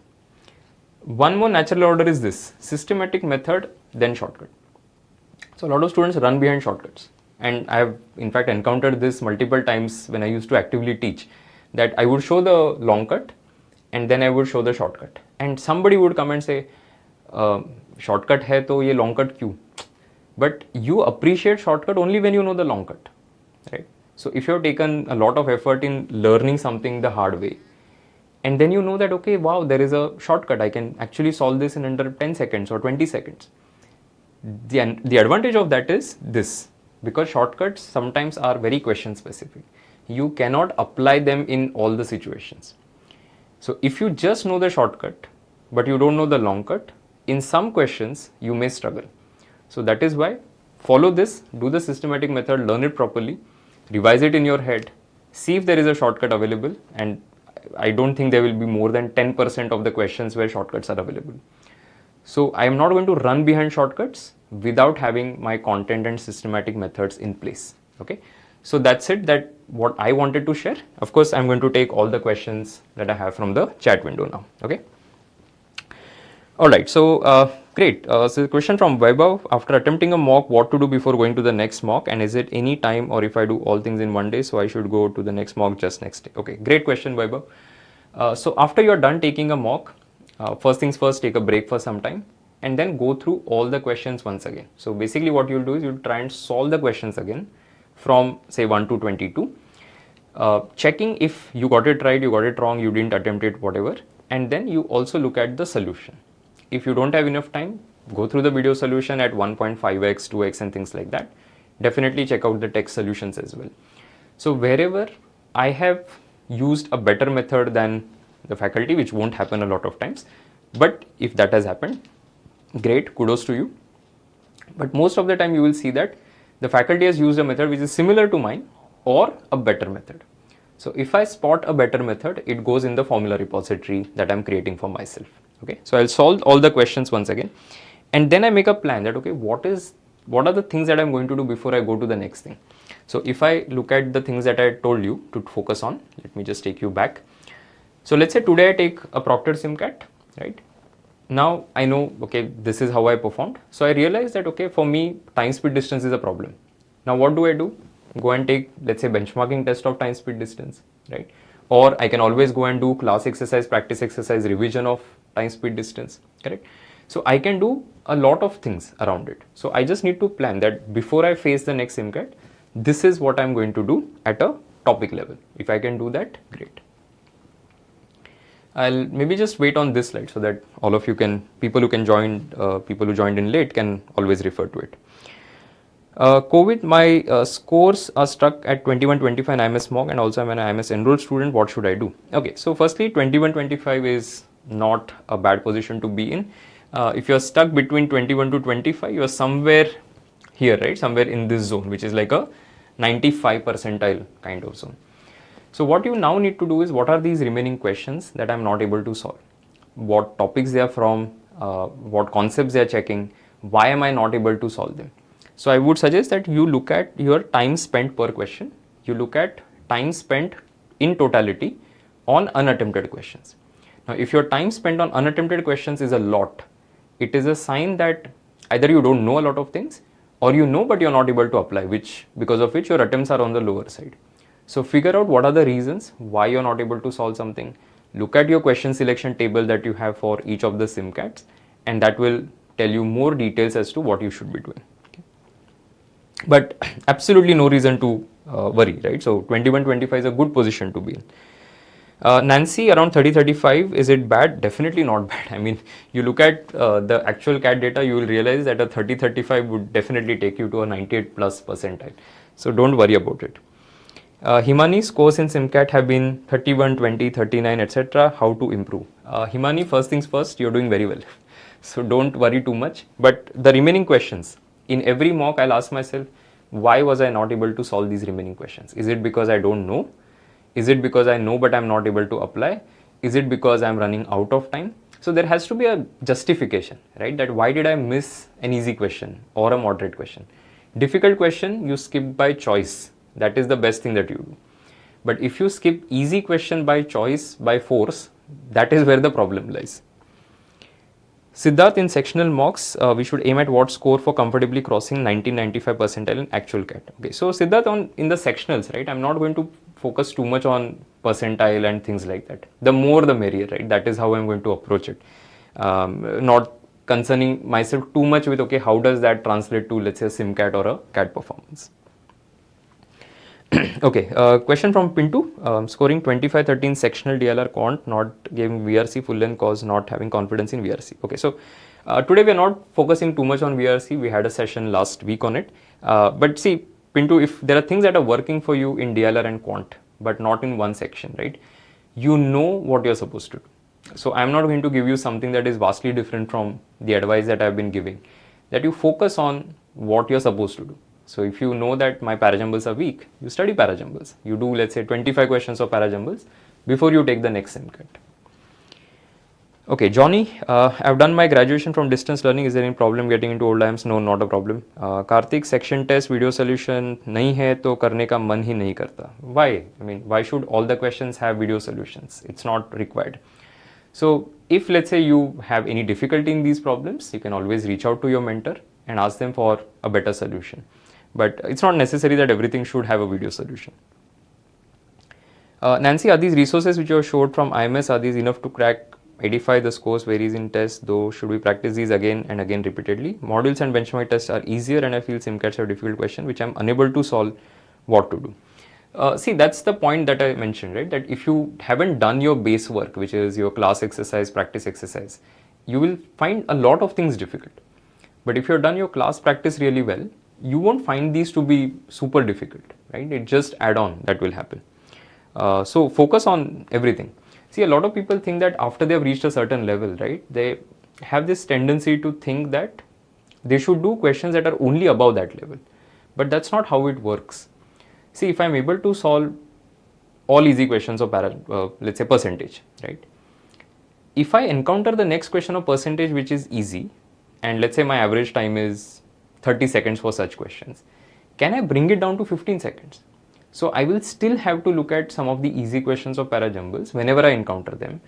S1: One more natural order is this: systematic method, then shortcut. So a lot of students run behind shortcuts. And I have in fact encountered this multiple times when I used to actively teach, that I would show the long cut and then I would show the shortcut. And somebody would come and say, shortcut hai to ye long cut kyun? But you appreciate shortcut only when you know the long cut, right? So if you have taken a lot of effort in learning something the hard way, and then you know that, okay, wow, there is a shortcut, I can actually solve this in under 10 seconds or 20 seconds. The advantage of that is this, because shortcuts sometimes are very question specific. You cannot apply them in all the situations. So if you just know the shortcut, but you don't know the long cut, in some questions you may struggle. So that is why follow this, do the systematic method, learn it properly, revise it in your head, see if there is a shortcut available, and I don't think there will be more than 10% of the questions where shortcuts are available. So I am not going to run behind shortcuts without having my content and systematic methods in place. Okay. So that's it, that what I wanted to share. Of course, I'm going to take all the questions that I have from the chat window now. Okay. All right. So great. So the question from Vaibhav: after attempting a mock, what to do before going to the next mock, and is it any time, or if I do all things in one day, so I should go to the next mock just next day? Okay, great question, Vaibhav. So after you're done taking a mock, first things first, take a break for some time and then go through all the questions once again. So basically what you'll do is you'll try and solve the questions again from say 1 to 22, checking if you got it right, you got it wrong, you didn't attempt it, whatever. And then you also look at the solution. If you don't have enough time, go through the video solution at 1.5x, 2x and things like that. Definitely check out the text solutions as well. So wherever I have used a better method than the faculty, which won't happen a lot of times, but if that has happened, great, kudos to you. But most of the time you will see that the faculty has used a method which is similar to mine or a better method. So if I spot a better method, it goes in the formula repository that I'm creating for myself. Okay, so I'll solve all the questions once again, and then I make a plan that, okay, what are the things that I'm going to do before I go to the next thing. So if I look at the things that I told you to focus on, let me just take you back. So let's say today I take a proctored SIMCAT, right? Now I know, okay, this is how I performed. So I realized that, okay, for me, time speed distance is a problem. Now what do? Go and take, let's say, benchmarking test of time speed distance, right? Or I can always go and do class exercise, practice exercise, revision of time speed distance, correct? So I can do a lot of things around it. So I just need to plan that before I face the next SIMCAT, this is what I'm going to do at a topic level. If I can do that, great. I'll maybe just wait on this slide so that all of you can, people who joined in late can always refer to it. COVID, my scores are stuck at 21-25 in IMS mock, and also I'm an IMS enrolled student. What should I do? Okay, so firstly, 21-25 is not a bad position to be in. If you're stuck between 21 to 25, you're somewhere here, right? Somewhere in this zone, which is like a 95 percentile kind of zone. So what you now need to do is, what are these remaining questions that I'm not able to solve? What topics they are from, what concepts they are checking, why am I not able to solve them? So I would suggest that you look at your time spent per question. You look at time spent in totality on unattempted questions. Now, if your time spent on unattempted questions is a lot, it is a sign that either you don't know a lot of things, or you know but you're not able to apply, because of which your attempts are on the lower side. So figure out what are the reasons why you're not able to solve something. Look at your question selection table that you have for each of the SIMCATs, and that will tell you more details as to what you should be doing. Okay. But absolutely no reason to worry, right? So 21-25 is a good position to be in. Nancy, around 30-35, is it bad? Definitely not bad. I mean, you look at the actual CAT data, you will realize that a 30-35 would definitely take you to a 98 plus percentile. So don't worry about it. Himani, scores in SimCat have been 31, 20, 39, etc. How to improve? Himani, first things first, you're doing very well. So don't worry too much. But the remaining questions, in every mock, I'll ask myself, why was I not able to solve these remaining questions? Is it because I don't know? Is it because I know but I'm not able to apply? Is it because I'm running out of time? So there has to be a justification, right? That why did I miss an easy question or a moderate question? Difficult question, you skip by choice. That is the best thing that you do. But if you skip easy question by choice, by force, that is where the problem lies. Siddharth, in sectional mocks, we should aim at what score for comfortably crossing 1995 percentile in actual CAT. Okay, so Siddharth, in the sectionals, right, I'm not going to focus too much on percentile and things like that. The more the merrier, right? That is how I'm going to approach it. Not concerning myself too much with, okay, how does that translate to, let's say, a SimCat or a CAT performance? Okay, question from Pintu, scoring 25-13 sectional DLR Quant, not giving VRC full length cause not having confidence in VRC. Okay, so today we are not focusing too much on VRC. We had a session last week on it. But see, Pintu, if there are things that are working for you in DLR and Quant, but not in one section, right? You know what you're supposed to do. So I'm not going to give you something that is vastly different from the advice that I've been giving, that you focus on what you're supposed to do. So if you know that my parajumbles are weak, you study parajumbles. You do, let's say, 25 questions of parajumbles before you take the next SimCat. Okay, Johnny, I've done my graduation from distance learning. Is there any problem getting into old IMS? No, not a problem. Karthik, section test video solution नहीं है तो करने का मन ही नहीं करता. Why? I mean, why should all the questions have video solutions? It's not required. So if, let's say, you have any difficulty in these problems, you can always reach out to your mentor and ask them for a better solution. But it's not necessary that everything should have a video solution. Nancy, are these resources which you have showed from IMS, are these enough to crack 85? The scores varies in tests, though should we practice these again and again repeatedly? Modules and benchmark tests are easier and I feel SimCats are a difficult question which I'm unable to solve. What to do? See, that's the point that I mentioned, right? That if you haven't done your base work, which is your class exercise, practice exercise, you will find a lot of things difficult. But if you've done your class practice really well, you won't find these to be super difficult, right? It just add on that will happen. So focus on everything. See, a lot of people think that after they have reached a certain level, right, they have this tendency to think that they should do questions that are only above that level. But that's not how it works. See, if I'm able to solve all easy questions of let's say percentage, right? If I encounter the next question of percentage which is easy, and let's say my average time is 30 seconds for such questions, can I bring it down to 15 seconds? So I will still have to look at some of the easy questions of parajumbles whenever I encounter them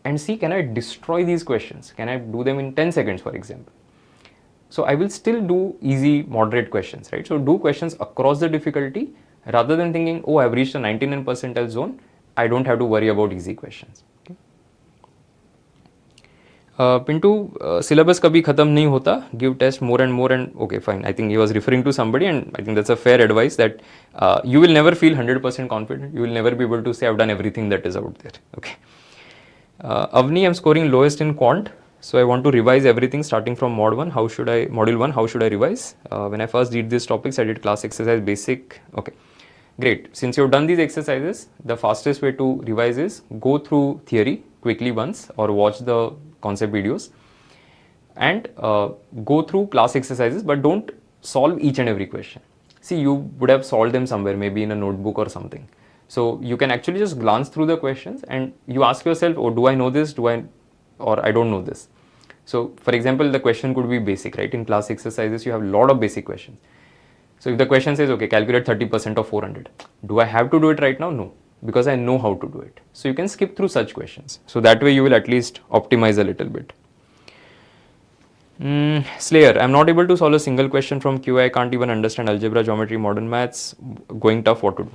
S1: and see, can I destroy these questions? Can I do them in 10 seconds, for example? So I will still do easy, moderate questions, right? So do questions across the difficulty rather than thinking, oh, I've reached a 99 percentile zone, I don't have to worry about easy questions. Pintu, syllabus kabhi khatam nahi hota, give test more and more and okay, fine. I think he was referring to somebody and I think that's a fair advice that you will never feel 100% confident. You will never be able to say I've done everything that is out there. Okay. Avni, I'm scoring lowest in Quant. So I want to revise everything starting from module 1. How should I revise? When I first did these topics, I did class exercise basic. Okay. Great. Since you've done these exercises, the fastest way to revise is go through theory quickly once or watch the concept videos and go through class exercises, but don't solve each and every question. See, you would have solved them somewhere, maybe in a notebook or something. So you can actually just glance through the questions and you ask yourself, oh, do I know this? Or I don't know this. So for example, the question could be basic, right? In class exercises, you have a lot of basic questions. So if the question says, okay, calculate 30% of 400, do I have to do it right now? No, because I know how to do it. So you can skip through such questions. So that way you will at least optimize a little bit. Slayer, I'm not able to solve a single question from QA. I can't even understand algebra, geometry, modern maths. Going tough, what to do?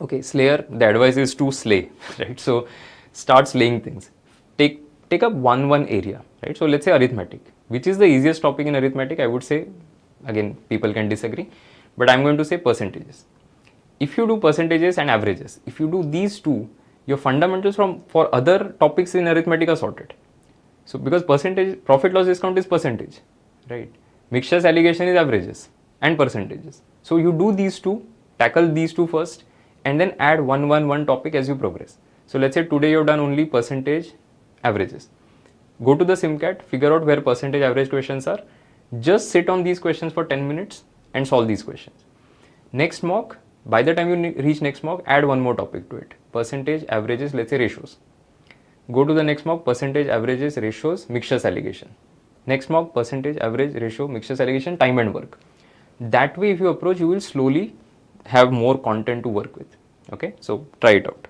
S1: Okay, Slayer, the advice is to slay, right? So start slaying things. Take up one area, right? So let's say arithmetic. Which is the easiest topic in arithmetic? I would say, again, people can disagree, but I'm going to say percentages. If you do percentages and averages, if you do these two, your fundamentals for other topics in arithmetic are sorted. So because percentage, profit loss discount is percentage, right? Mixtures allegation is averages and percentages. So you do these two, tackle these two first, and then add one topic as you progress. So let's say today you've done only percentage averages. Go to the SimCat, figure out where percentage average questions are. Just sit on these questions for 10 minutes and solve these questions. Next mock, by the time you reach next mock, add one more topic to it. Percentage averages, let's say ratios. Go to the next mock, percentage averages, ratios, mixtures allegation. Next mock, percentage average, ratio, mixtures allegation, time and work. That way, if you approach, you will slowly have more content to work with. Okay, so try it out.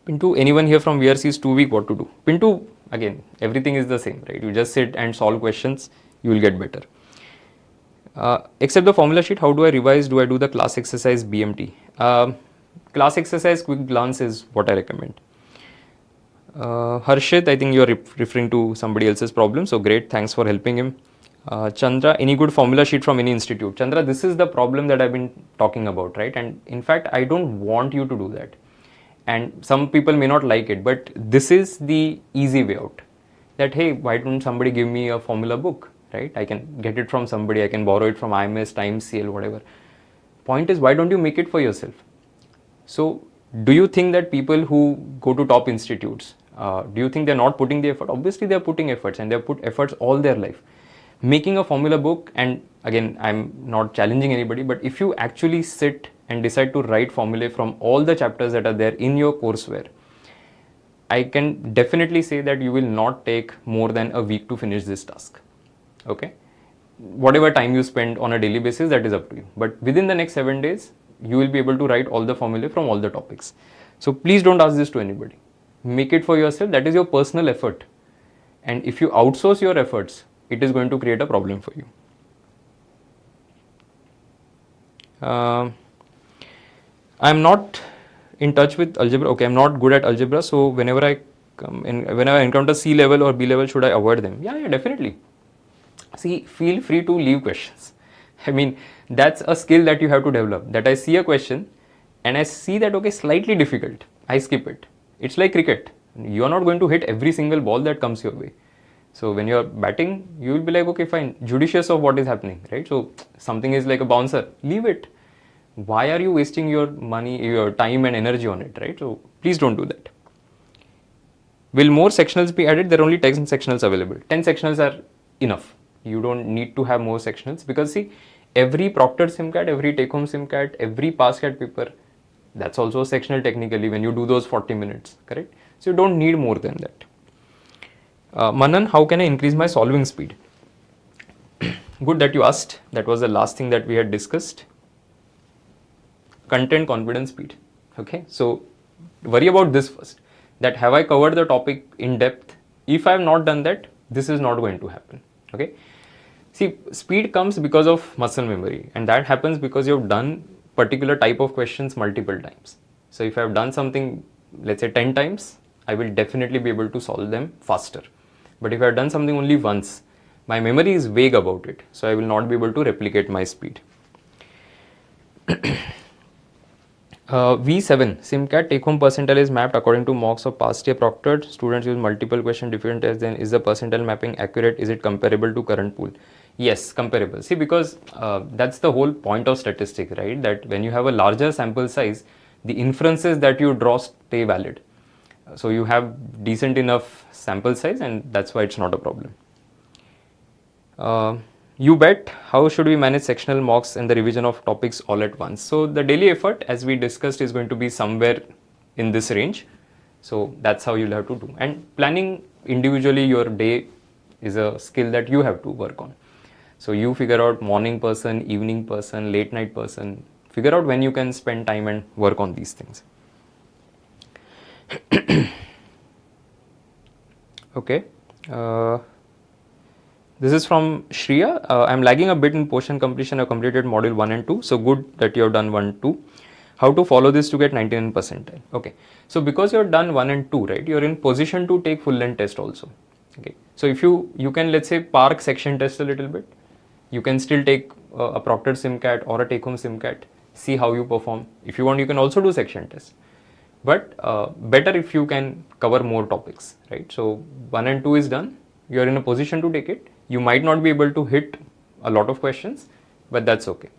S1: Pintu, anyone here from VRC is too weak, what to do? Pintu, again, everything is the same, right? You just sit and solve questions, you will get better. Except the formula sheet, how do I revise? Do I do the class exercise BMT? Class exercise quick glance is what I recommend. Harshit, I think you are referring to somebody else's problem, so great, thanks for helping him. Chandra, any good formula sheet from any institute? Chandra, this is the problem that I've been talking about, right? And in fact, I don't want you to do that. And some people may not like it, but this is the easy way out. That, hey, why don't somebody give me a formula book, right? I can get it from somebody, I can borrow it from IMS, Times, CL, whatever. Point is, why don't you make it for yourself? So, do you think that people who go to top institutes, do you think they're not putting the effort? Obviously, they're putting efforts, and they've put efforts all their life. Making a formula book, and again, I'm not challenging anybody, but if you actually sit and decide to write formulae from all the chapters that are there in your courseware, I can definitely say that you will not take more than a week to finish this task. Okay? Whatever time you spend on a daily basis, that is up to you. But within the next 7 days, you will be able to write all the formulae from all the topics. So please don't ask this to anybody. Make it for yourself. That is your personal effort. And if you outsource your efforts, it is going to create a problem for you. I'm not in touch with algebra. Okay, I'm not good at algebra. So whenever I encounter C level or B level, should I avoid them? Yeah, definitely. See, feel free to leave questions. I mean, that's a skill that you have to develop. That I see a question and I see that, okay, slightly difficult, I skip it. It's like cricket. You are not going to hit every single ball that comes your way. So when you're batting, you will be like, okay, fine, judicious of what is happening, right? So something is like a bouncer, leave it. Why are you wasting your money, your time and energy on it, right? So please don't do that. Will more sectionals be added? There are only 10 sectionals available. 10 sectionals are enough. You don't need to have more sectionals, because see, every proctored SimCat, every take-home SimCat, every pass-cat paper, that's also a sectional technically when you do those 40 minutes, correct? So you don't need more than that. Manan, how can I increase my solving speed? Good that you asked. That was the last thing that we had discussed. Content, confidence, speed. Okay, so worry about this first. That have I covered the topic in depth? If I have not done that, this is not going to happen. Okay. See, speed comes because of muscle memory, and that happens because you have done particular type of questions multiple times. So if I have done something, let's say 10 times, I will definitely be able to solve them faster. But if I have done something only once, my memory is vague about it, so I will not be able to replicate my speed. V7, SimCat take-home percentile is mapped according to mocks of past year proctored. Students use multiple question different tests. Then is the percentile mapping accurate? Is it comparable to current pool? Yes, comparable. See, because that's the whole point of statistics, right? That when you have a larger sample size, the inferences that you draw stay valid. So you have decent enough sample size, and that's why it's not a problem. You bet, how should we manage sectional mocks and the revision of topics all at once? So the daily effort, as we discussed, is going to be somewhere in this range. So that's how you'll have to do. And planning individually your day is a skill that you have to work on. So you figure out morning person, evening person, late night person, figure out when you can spend time and work on these things. Okay. This is from Shriya. I'm lagging a bit in portion completion. I've completed module 1 and 2. So good that you have done 1, 2. How to follow this to get 99 percentile? Okay. So because you have done 1 and 2, right, you're in position to take full length test also. Okay. So if you can, let's say, park section test a little bit. You can still take a proctored SimCat or a take-home SimCat. see how you perform. If you want, you can also do section test, but better if you can cover more topics, right? So 1 and 2 is done, you are in a position to take it. You might not be able to hit a lot of questions, but that's okay.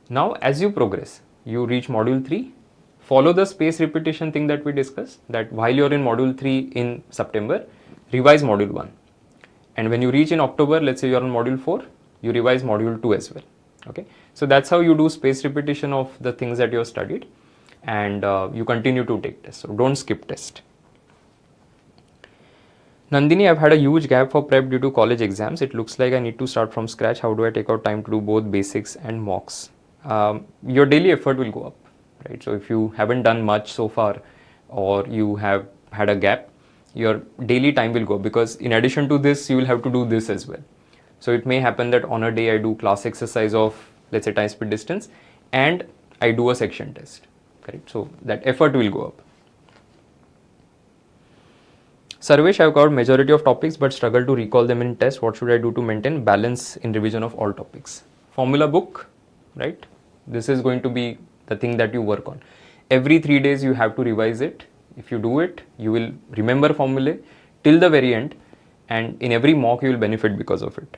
S1: Now as you progress, you reach module 3, follow the space repetition thing that we discussed, that while you're in module 3 in September, revise module 1, and when you reach in October, let's say you're on module 4, you revise module 2 as well. Okay, so that's how you do space repetition of the things that you have studied, and you continue to take tests, so don't skip test. Nandini, I've had a huge gap for prep due to college exams. It looks like I need to start from scratch. How do I take out time to do both basics and mocks? Your daily effort will go up, right? So if you haven't done much so far, or you have had a gap, your daily time will go, because in addition to this, you will have to do this as well. So it may happen that on a day I do class exercise of, let's say, time, speed, distance, and I do a section test, correct? So that effort will go up. Sarvesh, I have covered majority of topics but struggle to recall them in test. What should I do to maintain balance in revision of all topics? Formula book, right? This is going to be the thing that you work on. Every 3 days you have to revise it. If you do it, you will remember formulae till the very end, and in every mock you will benefit because of it.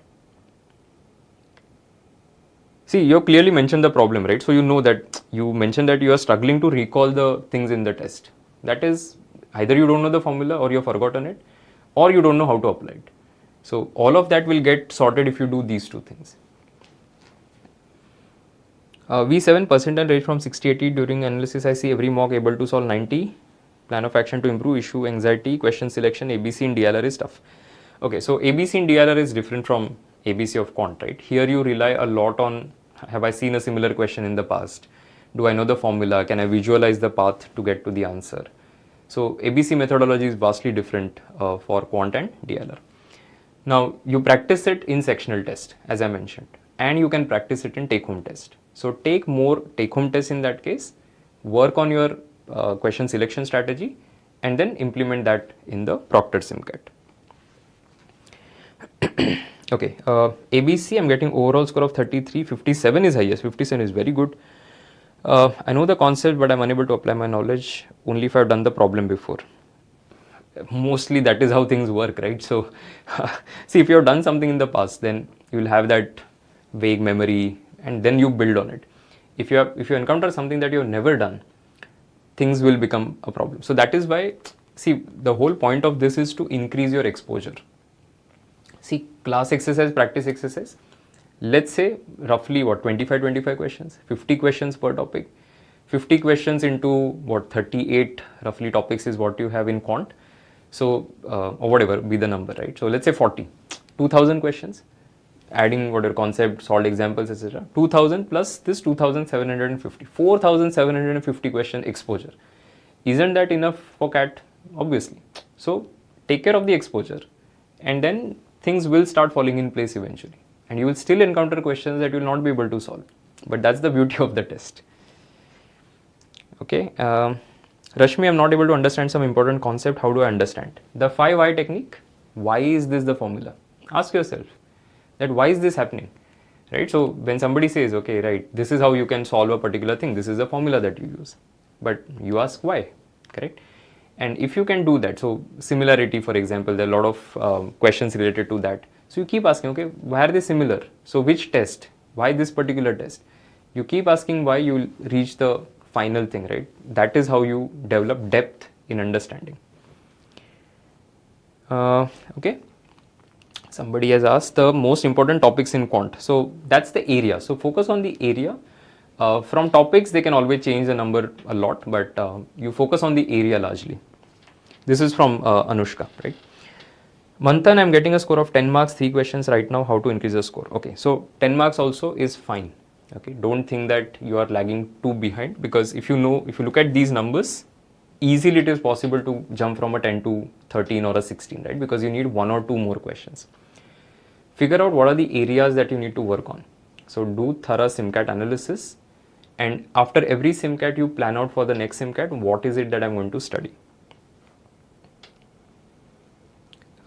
S1: See, you have clearly mentioned the problem, right? So you know that you mentioned that you are struggling to recall the things in the test. That is, either you don't know the formula, or you have forgotten it, or you don't know how to apply it. So all of that will get sorted if you do these two things. V7 percentile range from 60-80 during analysis. I see every mock able to solve 90. Plan of action to improve issue anxiety, question selection, ABC in DLR is tough. Okay, so ABC in DLR is different from ABC of Quant, right? Here you rely a lot on, have I seen a similar question in the past? Do I know the formula? Can I visualize the path to get to the answer? So ABC methodology is vastly different for Quant and DLR. Now you practice it in sectional test, as I mentioned, and you can practice it in take-home test. So take more take-home tests in that case, work on your question selection strategy, and then implement that in the proctored SimCat. Okay, ABC, I'm getting overall score of 33, 57 is highest, 57 is very good. I know the concept, but I'm unable to apply my knowledge only if I've done the problem before. Mostly that is how things work, right? So see, if you have done something in the past, then you will have that vague memory, and then you build on it. If you encounter something that you have never done, things will become a problem. So that is why, see, the whole point of this is to increase your exposure. See, class exercise, practice exercise, let's say roughly what, 25 questions, 50 questions per topic, 50 questions into what, 38 roughly topics is what you have in Quant. So or whatever be the number, right? So let's say 40, 2000 questions, adding whatever concept, solved examples, etc. 2000 plus this 2750, 4750 question exposure. Isn't that enough for CAT? Obviously. So take care of the exposure, and then things will start falling in place eventually, and you will still encounter questions that you will not be able to solve, but that's the beauty of the test. Okay, Rashmi, I'm not able to understand some important concept. How do I understand? The 5 why technique. Why is this the formula? Ask yourself that why is this happening, right? So when somebody says, okay, right, this is how you can solve a particular thing, this is the formula that you use, but you ask why, correct? And if you can do that, so similarity, for example, there are a lot of questions related to that. So you keep asking, okay, why are they similar? So which test? Why this particular test? You keep asking why, you will reach the final thing, right? That is how you develop depth in understanding. Okay. Somebody has asked the most important topics in Quant. So that's the area. So focus on the area. From topics, they can always change the number a lot, but you focus on the area largely. This is from Anushka, right? Manthan, I'm getting a score of 10 marks, 3 questions right now. How to increase the score? Okay, so 10 marks also is fine. Okay, don't think that you are lagging too behind, because if you look at these numbers, easily it is possible to jump from a 10 to 13 or a 16, right? Because you need 1 or 2 more questions. Figure out what are the areas that you need to work on. So do thorough SimCat analysis, and after every SimCat you plan out for the next SimCat, what is it that I'm going to study.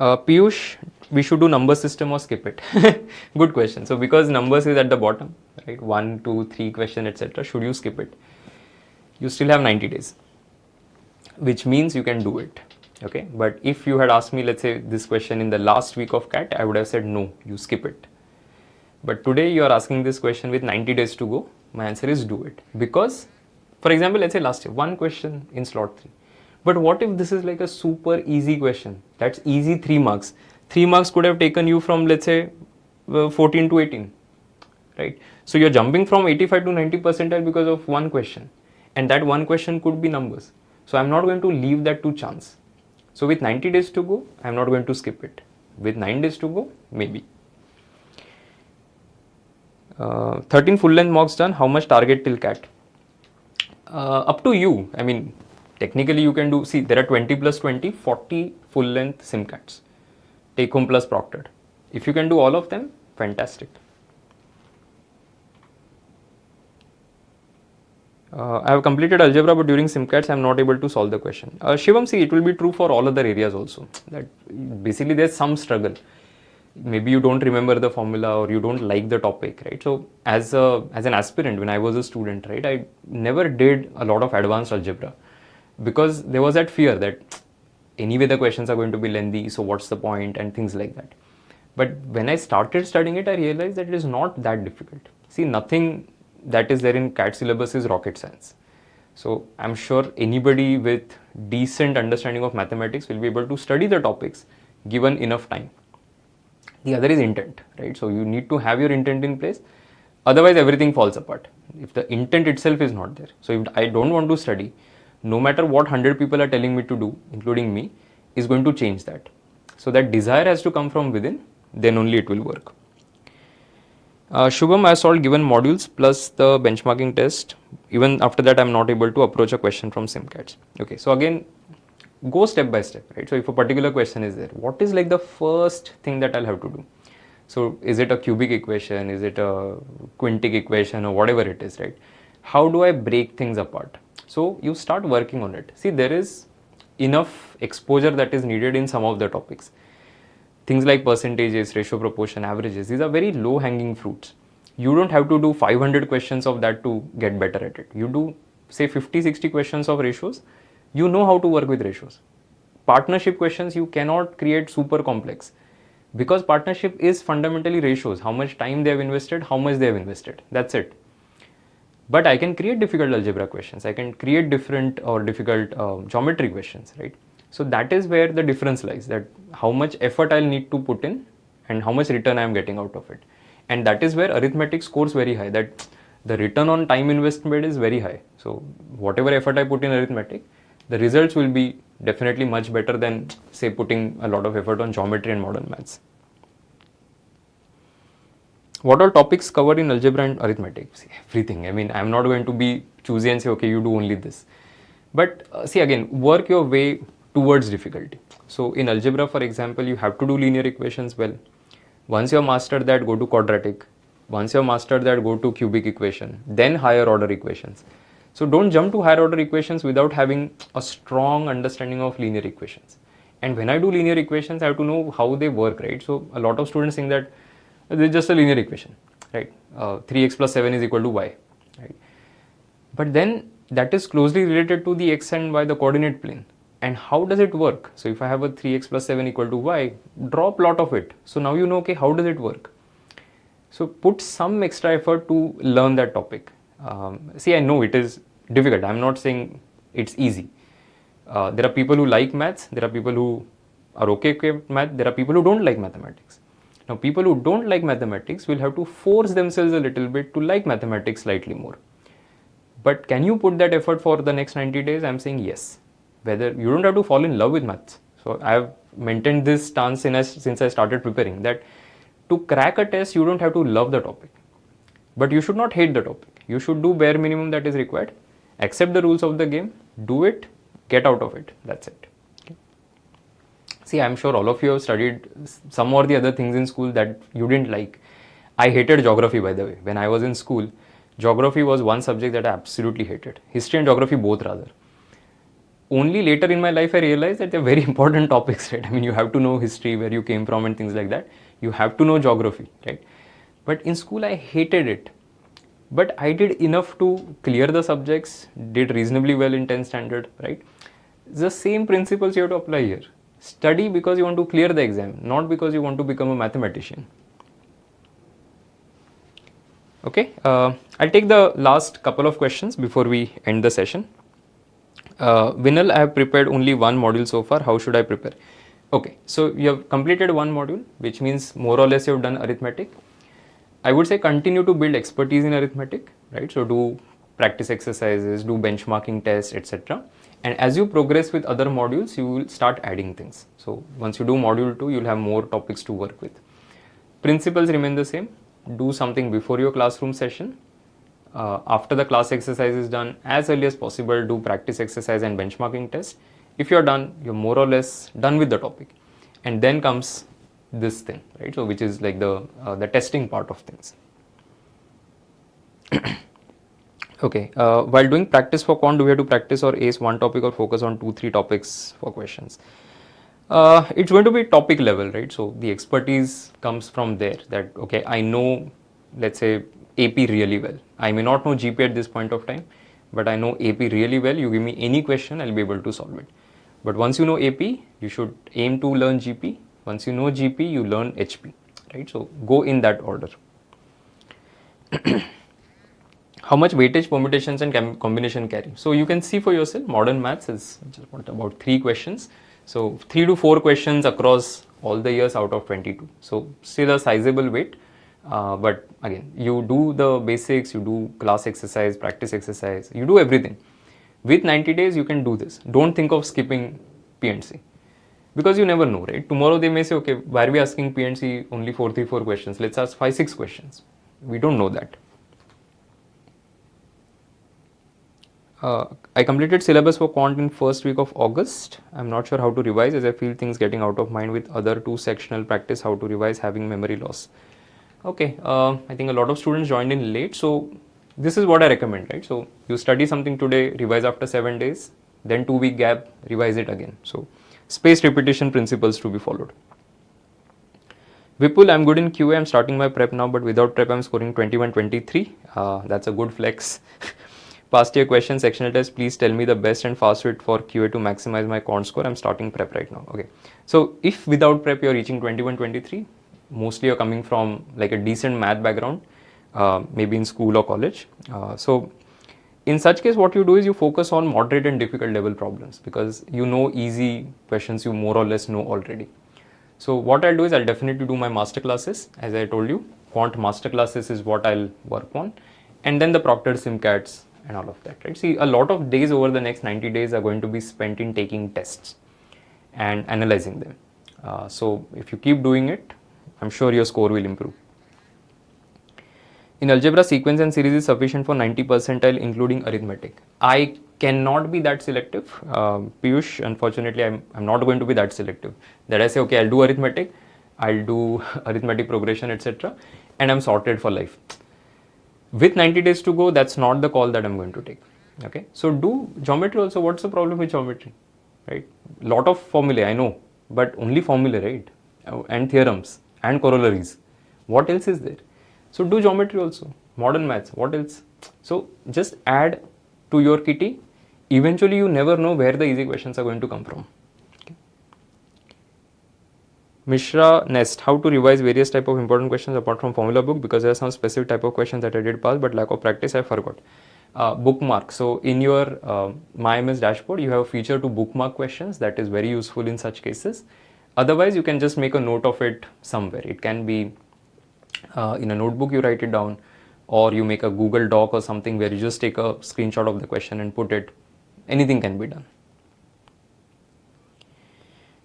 S1: Piyush, we should do number system or skip it? Good question. So because numbers is at the bottom, right? 1, 2, 3 question, etc. Should you skip it? You still have 90 days, which means you can do it. Okay. But if you had asked me, let's say this question in the last week of CAT, I would have said no, you skip it. But today you are asking this question with 90 days to go. My answer is do it. Because, for example, let's say last year, one question in slot 3. But what if this is like a super easy question? That's easy 3 marks. 3 marks could have taken you from, let's say, 14 to 18, right? So you're jumping from 85 to 90 percentile because of one question. And that one question could be numbers. So I'm not going to leave that to chance. So with 90 days to go, I'm not going to skip it. With 9 days to go, maybe. 13 full length mocks done. How much target till CAT? Up to you. I mean, technically you can do, see, there are 20 plus 20, 40 full length SimCATs. Take home plus proctored. If you can do all of them, fantastic. I have completed algebra, but during SimCATs, I am not able to solve the question. Shivam, see, it will be true for all other areas also. That basically there's some struggle. Maybe you don't remember the formula or you don't like the topic, right? So as an aspirant, when I was a student, right, I never did a lot of advanced algebra because there was that fear that anyway the questions are going to be lengthy, so what's the point and things like that. But when I started studying it, I realized that it is not that difficult. See, nothing that is there in CAT syllabus is rocket science. So I'm sure anybody with decent understanding of mathematics will be able to study the topics given enough time. The other is intent, right? So you need to have your intent in place. Otherwise, everything falls apart. If the intent itself is not there. So if I don't want to study, no matter what 100 people are telling me to do, including me, is going to change that. So that desire has to come from within, then only it will work. Shubham, I solved given modules plus the benchmarking test. Even after that, I'm not able to approach a question from SimCATs. Okay, so again, go step by step, right? So if a particular question is there, what is like the first thing that I'll have to do? So is it a cubic equation? Is it a quintic equation or whatever it is, right? How do I break things apart? So you start working on it. See, there is enough exposure that is needed in some of the topics. Things like percentages, ratio, proportion, averages, these are very low hanging fruits. You don't have to do 500 questions of that to get better at it. You do say 50, 60 questions of ratios, you know how to work with ratios. Partnership questions, you cannot create super complex because partnership is fundamentally ratios, how much time they have invested, how much they have invested, that's it. But I can create difficult algebra questions, I can create different or difficult geometry questions, right? So that is where the difference lies, that how much effort I'll need to put in and how much return I am getting out of it. And that is where arithmetic scores very high, that the return on time investment is very high. So whatever effort I put in arithmetic, the results will be definitely much better than, say, putting a lot of effort on geometry and modern maths. What are topics covered in algebra and arithmetic? See, everything. I mean, I'm not going to be choosy and say, okay, you do only this. But see, again, work your way towards difficulty. So in algebra, for example, you have to do linear equations well. Once you have mastered that, go to quadratic. Once you have mastered that, go to cubic equation, then higher order equations. So don't jump to higher order equations without having a strong understanding of linear equations. And when I do linear equations, I have to know how they work, right? So a lot of students think that it's just a linear equation, right? 3x plus 7 is equal to y, right? But then that is closely related to the x and y, the coordinate plane. And how does it work? So if I have a 3x plus 7 equal to y, drop lot of it. So now you know, okay, how does it work? So put some extra effort to learn that topic. See, I know it is difficult. I'm not saying it's easy. There are people who like maths. There are people who are okay with math. There are people who don't like mathematics. Now, people who don't like mathematics will have to force themselves a little bit to like mathematics slightly more. But can you put that effort for the next 90 days? I'm saying yes. Whether you don't have to fall in love with maths. So I have maintained this stance since I started preparing, that to crack a test, you don't have to love the topic. But you should not hate the topic. You should do bare minimum that is required. Accept the rules of the game. Do it. Get out of it. That's it. Okay. See, I'm sure all of you have studied some or the other things in school that you didn't like. I hated geography, by the way. When I was in school, geography was one subject that I absolutely hated. History and geography both, rather. only later in my life I realized that they're very important topics, right? I mean, you have to know history, where you came from and things like that. You have to know geography, right? But in school I hated it. But I did enough to clear the subjects, did reasonably well in 10th standard, right? The same principles you have to apply here. Study because you want to clear the exam, not because you want to become a mathematician. Okay, I'll take the last couple of questions before we end the session. Vinal, I have prepared only one module so far. How should I prepare? Okay, so you have completed one module, which means more or less you have done arithmetic. I would say continue to build expertise in arithmetic, right? So do practice exercises, do benchmarking tests, etc. And as you progress with other modules, you will start adding things. So once you do module 2, you'll have more topics to work with. Principles remain the same. Do something before your classroom session. After the class exercise is done, as early as possible, do practice exercise and benchmarking test. If you're done, you're more or less done with the topic. And then comes this thing, right? So which is like the testing part of things. Okay, while doing practice for Quant, do we have to practice or ace one topic or focus on 2-3 topics for questions? It's going to be topic level, right? So the expertise comes from there, that okay, I know, let's say, AP really well. I may not know GP at this point of time, but I know AP really well. You give me any question, I'll be able to solve it. But once you know AP, you should aim to learn GP. Once you know GP, you learn HP, right? So go in that order. How much weightage permutations and combination carry? So you can see for yourself, modern maths is just about 3 questions. So 3 to 4 questions across all the years out of 22. So still a sizable weight. But again, you do the basics, you do class exercise, practice exercise, you do everything. With 90 days, you can do this. Don't think of skipping P&C. Because you never know, right? Tomorrow they may say, okay, why are we asking P&C only 434 questions? Let's ask 5-6 questions. We don't know that. I completed syllabus for Quant in first week of August. I'm not sure how to revise as I feel things getting out of mind with other 2 sectional practice, how to revise having memory loss. Okay, I think a lot of students joined in late. So this is what I recommend, right? So you study something today, revise after 7 days, then 2-week gap, revise it again. So spaced repetition principles to be followed. Vipul, I'm good in QA. I'm starting my prep now, but without prep, I'm scoring 21-23. That's a good flex. Past year question, sectional test, please tell me the best and fast way for QA to maximize my Quant score. I'm starting prep right now. Okay. So if without prep you're reaching 21-23, mostly you're coming from like a decent math background, maybe in school or college. So in such case, what you do is you focus on moderate and difficult level problems, because you know easy questions you more or less know already. So what I'll do is I'll definitely do my master classes. As I told you, Quant master classes is what I'll work on, and then the proctored SimCATs and all of that, right? See, a lot of days over the next 90 days are going to be spent in taking tests and analyzing them. So if you keep doing it, I'm sure your score will improve. In algebra, sequence and series is sufficient for 90 percentile, including arithmetic. I cannot be that selective. Piyush, unfortunately, I'm not going to be that selective. That I say, okay, I'll do arithmetic, I'll do arithmetic progression, etc. and I'm sorted for life. With 90 days to go, that's not the call that I'm going to take. Okay, so do geometry also. What's the problem with geometry, right? Lot of formulae, I know, but only formulae, right? And theorems and corollaries. What else is there? So do geometry also, modern maths, what else? So just add to your kitty. Eventually you never know where the easy questions are going to come from. Okay. Mishra Nest, how to revise various type of important questions apart from formula book, because there are some specific type of questions that I did pass, but lack of practice I forgot. Bookmark. So in your My IMS dashboard, you have a feature to bookmark questions that is very useful in such cases. Otherwise, you can just make a note of it somewhere. It can be in a notebook, you write it down, or you make a Google Doc or something where you just take a screenshot of the question and put it. Anything can be done.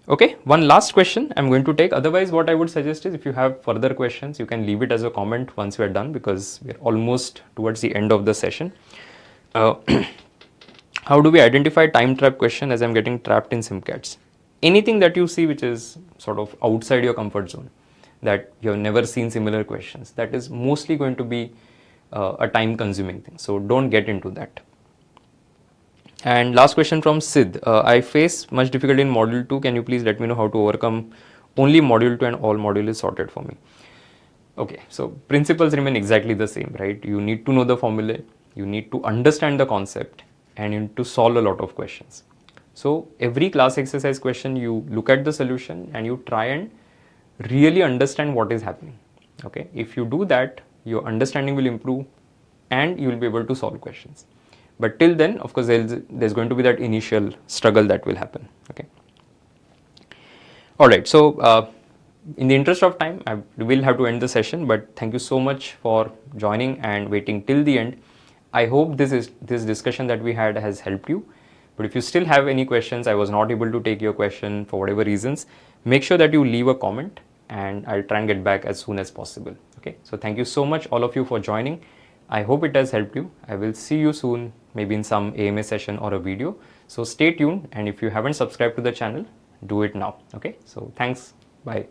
S1: Okay, one last question I'm going to take. Otherwise, what I would suggest is if you have further questions, you can leave it as a comment once we're done, because we're almost towards the end of the session. How do we identify time trap question as I'm getting trapped in SimCATs? Anything that you see which is sort of outside your comfort zone, that you have never seen similar questions, that is mostly going to be a time consuming thing. So don't get into that. And last question from Sid. I face much difficulty in module 2. Can you please let me know how to overcome only module 2 and all module is sorted for me? Okay, so principles remain exactly the same, right? You need to know the formula, you need to understand the concept, and you need to solve a lot of questions. So every class exercise question, you look at the solution and you try and really understand what is happening. Okay, if you do that, your understanding will improve and you will be able to solve questions. But till then, of course, there's going to be that initial struggle that will happen. Okay. All right. So in the interest of time, I will have to end the session. But thank you so much for joining and waiting till the end. I hope this discussion that we had has helped you. But if you still have any questions, I was not able to take your question for whatever reasons, make sure that you leave a comment and I'll try and get back as soon as possible. Okay. So thank you so much, all of you, for joining. I hope it has helped you. I will see you soon, maybe in some AMA session or a video. So stay tuned, and if you haven't subscribed to the channel, do it now. Okay. So thanks. Bye.